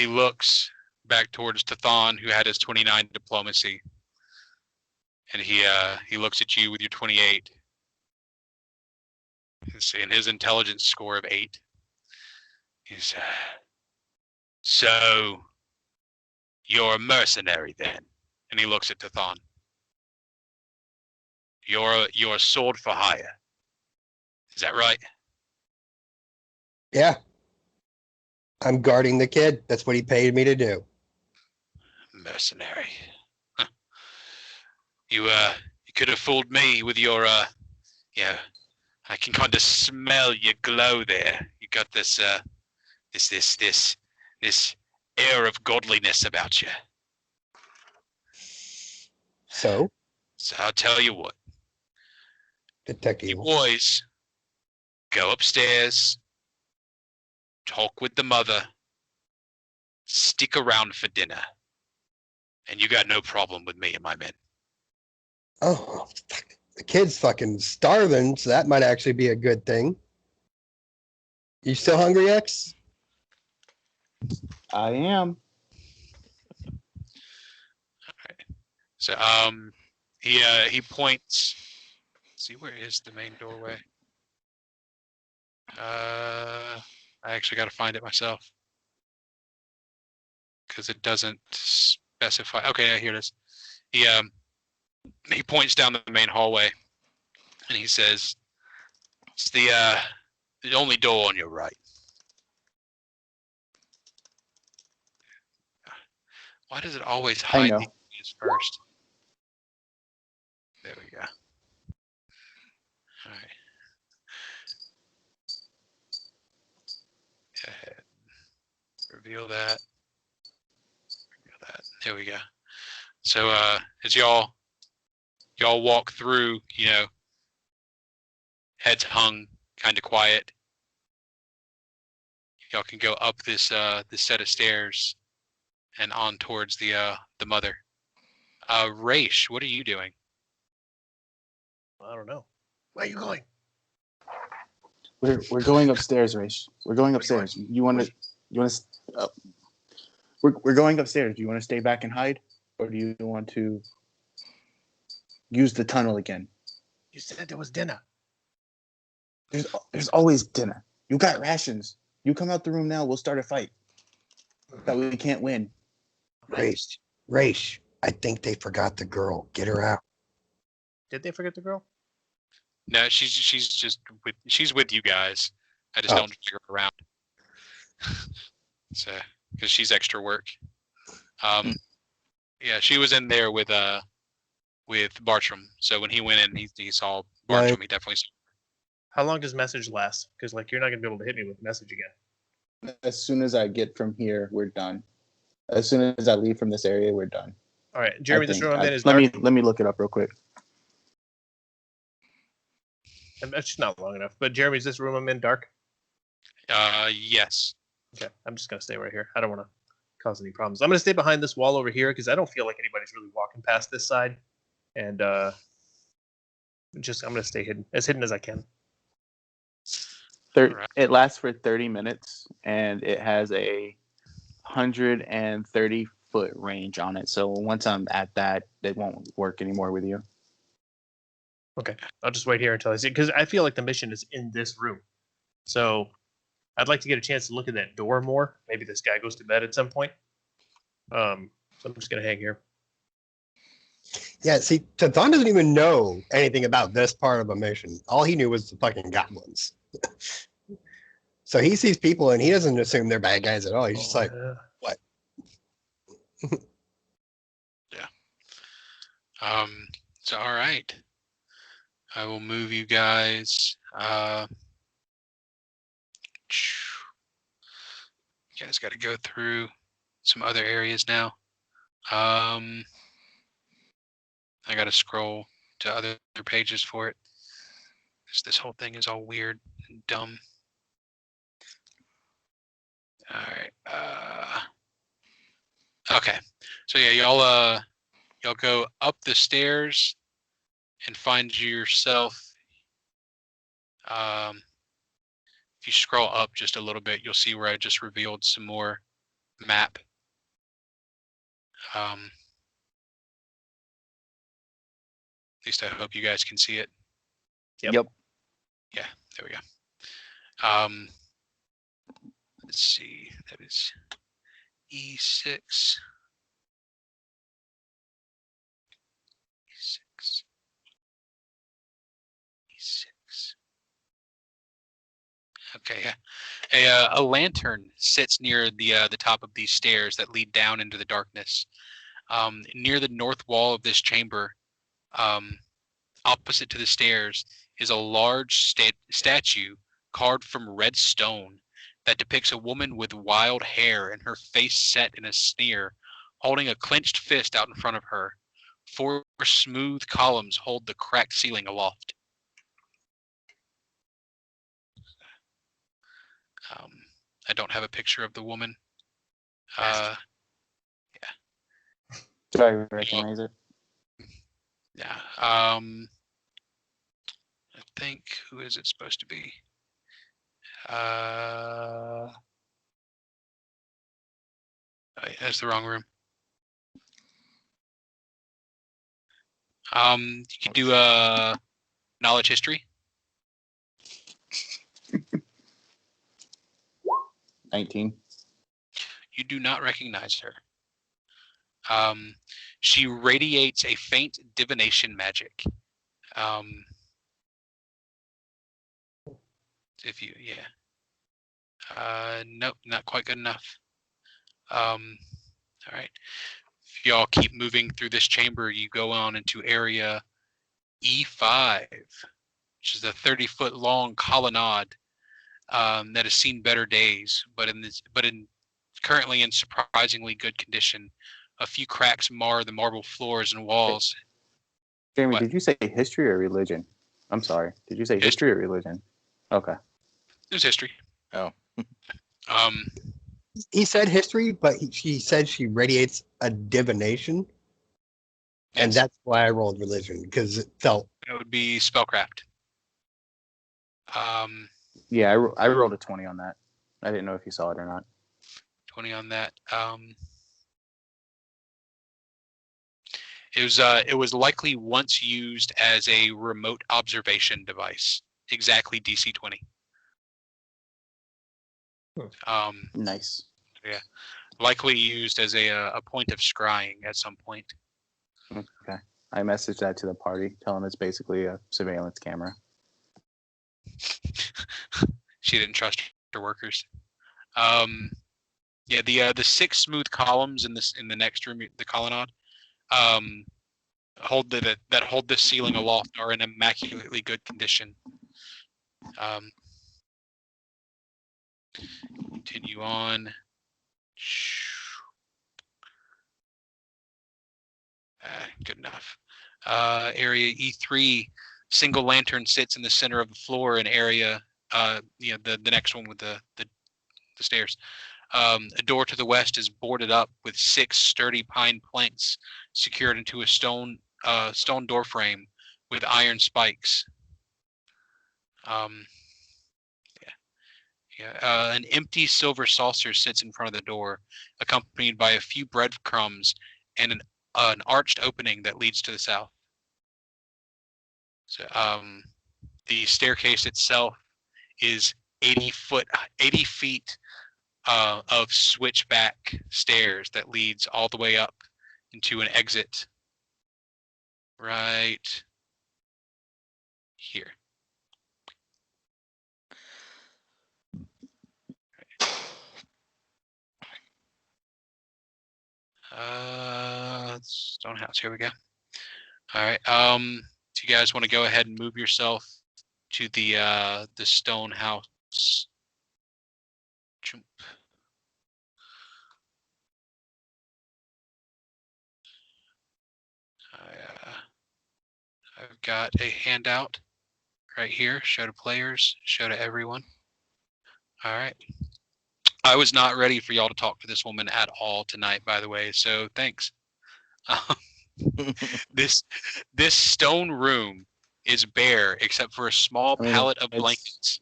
looks back towards Tathan, who had his 29 diplomacy, and he looks at you with your 28. And his intelligence score of 8. He's so you're a mercenary then, and he looks at Tathan. You're a sword for hire. Is that right? Yeah. I'm guarding the kid. That's what he paid me to do. Mercenary. Huh. You could have fooled me with your I can kind of smell your glow there. You got this air of godliness about you. So, So I'll tell you what. detective. You boys go upstairs, talk with the mother, stick around for dinner, and you got no problem with me and my men. Oh, fuck. The kid's fucking starving, so that might actually be a good thing. You still hungry, X? I am. So he points. Let's see, where is the main doorway? I actually got to find it myself because it doesn't specify. Okay, yeah, here it is. He points down the main hallway, and he says, "It's the only door on your right." Why does it always hide these first? There we go. All right. Yeah, reveal that. There we go. So as y'all walk through, heads hung, kind of quiet. Y'all can go up this set of stairs and on towards the mother. Raish, what are you doing? I don't know. Where are you going? We're going upstairs, Raish. We're going upstairs. You want to? We're going upstairs. Do you want to stay back and hide, or do you want to use the tunnel again? You said there was dinner. There's always dinner. You got rations. You come out the room now. We'll start a fight. That we can't win. Raish, I think they forgot the girl. Get her out. Did they forget the girl? No, she's with you guys. I just don't drag her around. So, because she's extra work. Yeah, she was in there with Bartram. So when he went in, he saw Bartram. He definitely saw. How long does message last? Because you're not gonna be able to hit me with message again. As soon as I get from here, we're done. As soon as I leave from this area, we're done. All right, Jeremy, this room I'm in is dark. Let me look it up real quick. It's just not long enough. But Jeremy, is this room I'm in dark? Yes. Okay, I'm just gonna stay right here. I don't want to cause any problems. I'm gonna stay behind this wall over here because I don't feel like anybody's really walking past this side, and I'm gonna stay hidden as I can. It lasts for 30 minutes, and it has a 130-foot range on it. So once I'm at that, it won't work anymore with you. Okay, I'll just wait here until I see it because I feel like the mission is in this room. So I'd like to get a chance to look at that door more. Maybe this guy goes to bed at some point. So I'm just gonna hang here. Yeah, see, Tathon doesn't even know anything about this part of a mission. All he knew was the fucking goblins. So he sees people and he doesn't assume they're bad guys at all. He's just like, what? Yeah. So all right. I will move you guys. You guys got to go through some other areas now. I got to scroll to other pages for it. This whole thing is all weird and dumb. All right. Okay. So yeah, y'all go up the stairs and find yourself. If you scroll up just a little bit, you'll see where I just revealed some more map. At least I hope you guys can see it. Yep. Yeah, there we go. Let's see, that is E6. E6. E6. Okay, yeah. A lantern sits near the top of these stairs that lead down into the darkness. Near the north wall of this chamber, opposite to the stairs, is a large statue carved from red stone that depicts a woman with wild hair and her face set in a sneer, holding a clenched fist out in front of her. 4 smooth columns hold the cracked ceiling aloft. I don't have a picture of the woman. Yeah. Do I recognize it? Yeah. I think, who is it supposed to be? Oh, yeah, that's the wrong room. You could do knowledge history. 19. You do not recognize her. She radiates a faint divination magic. Nope, not quite good enough. All right. If y'all keep moving through this chamber, you go on into area E5, which is a 30-foot long colonnade that has seen better days. But in currently in surprisingly good condition. A few cracks mar the marble floors and walls. Jeremy, What? did you say history or religion? I'm sorry. Did you say history or religion? Okay. It was history. Oh. He said history, but she said she radiates a divination. And Yes. that's why I rolled religion, because it felt... It would be spellcraft. Yeah, I rolled a 20 on that. I didn't know if you saw it or not. 20 on that. It was likely once used as a remote observation device. Exactly DC 20. Nice. Yeah, likely used as a point of scrying at some point. Okay. I messaged that to the party, tell them it's basically a surveillance camera. She didn't trust her workers. Yeah, the 6 smooth columns in the next room, the colonnade, hold the ceiling aloft are in immaculately good condition. Continue on. Good enough. Area E3, single lantern sits in the center of the floor. An area, the next one with the stairs. A door to the west is boarded up with 6 sturdy pine planks secured into a stone door frame with iron spikes. An empty silver saucer sits in front of the door, accompanied by a few breadcrumbs and an arched opening that leads to the south. So, the staircase itself is 80 feet of switchback stairs that leads all the way up into an exit right here. Stone house. Here we go. All right. Do you guys want to go ahead and move yourself to the stone house? Jump. I've got a handout right here. Show to players. Show to everyone. All right. I was not ready for y'all to talk to this woman at all tonight, by the way. So thanks. This stone room is bare except for a small pallet of blankets.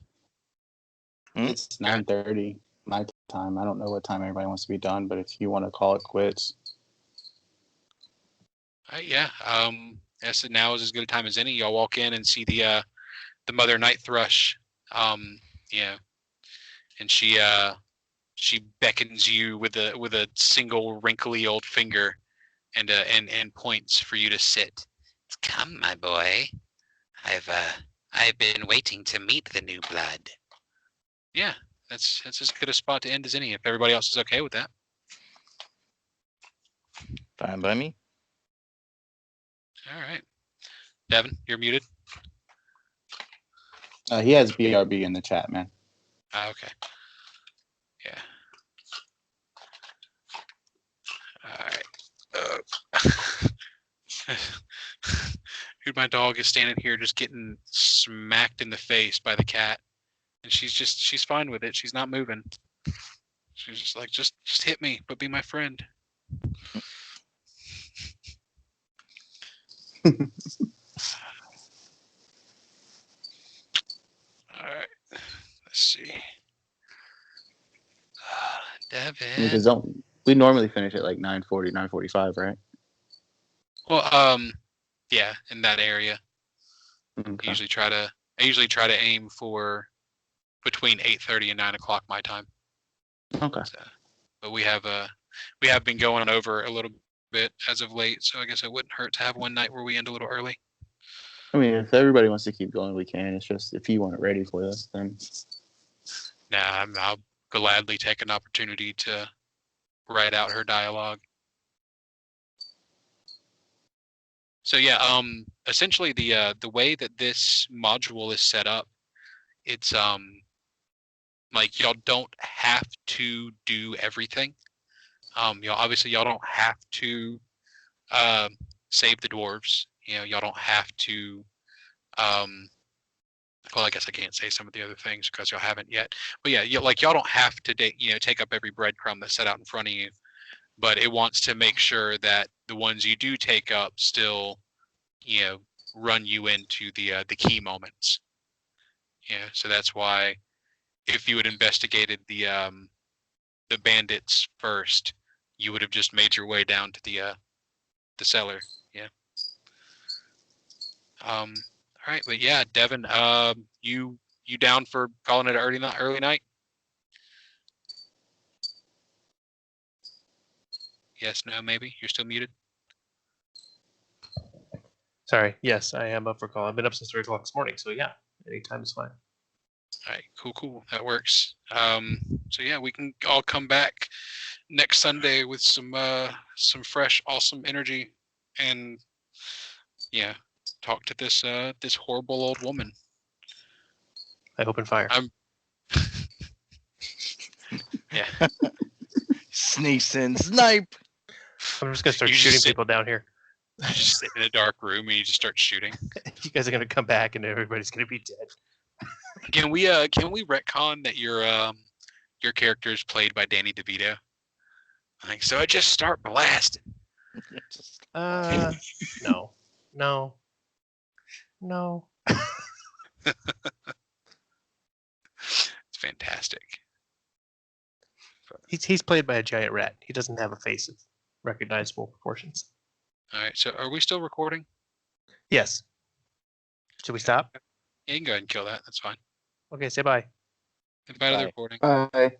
It's 9:30 my time. I don't know what time everybody wants to be done, but if you want to call it quits. Yeah. Yes, now is as good a time as any. Y'all walk in and see the mother night thrush. Yeah, and she beckons you with a single wrinkly old finger, and points for you to sit. Come, my boy. I've been waiting to meet the new blood. Yeah, that's as good a spot to end as any. If everybody else is okay with that. Fine by me. All right, Devin, you're muted. He has BRB in the chat, man. Okay. Yeah. All right. Dude, my dog is standing here just getting smacked in the face by the cat, and she's fine with it. She's not moving. She's just like, just hit me, but be my friend. All right. Let's see. Devin. Because we normally finish at like 9:40, 9:45, right? Well, yeah, in that area. Okay. I usually try to aim for between 8:30 and 9 o'clock my time. Okay. So, but we have been going over a little bit as of late, so I guess it wouldn't hurt to have one night where we end a little early. I mean, if everybody wants to keep going, we can. It's just if you want it ready for us, then. Nah, I'll gladly take an opportunity to write out her dialogue. So yeah, essentially the way that this module is set up, it's Like y'all don't have to do everything. Y'all don't have to save the dwarves. Y'all don't have to. Well, I guess I can't say some of the other things because y'all haven't yet. But yeah, y'all don't have to take up every breadcrumb that's set out in front of you. But it wants to make sure that the ones you do take up still, run you into the key moments. Yeah, so that's why if you had investigated the bandits first, you would have just made your way down to the cellar. Yeah. All right, but yeah, Devin, you down for calling it an early night? Yes, no, maybe. You're still muted. Sorry. Yes, I am up for call. I've been up since 3 o'clock this morning, so yeah, anytime is fine. All right, cool. That works. So yeah, we can all come back next Sunday with some fresh, awesome energy, and yeah, talk to this horrible old woman. I open fire. Yeah. Sneaks in, snipe. I'm just gonna start shooting people down here. You just sit in a dark room and you just start shooting. You guys are gonna come back and everybody's gonna be dead. Can we retcon that your character is played by Danny DeVito? So I just start blasting. No. It's fantastic. He's played by a giant rat. He doesn't have a face of recognizable proportions. All right, so are we still recording? Yes. Should we stop? Yeah, you can go ahead and kill that. That's fine. Okay, say bye. Goodbye to the recording. Bye.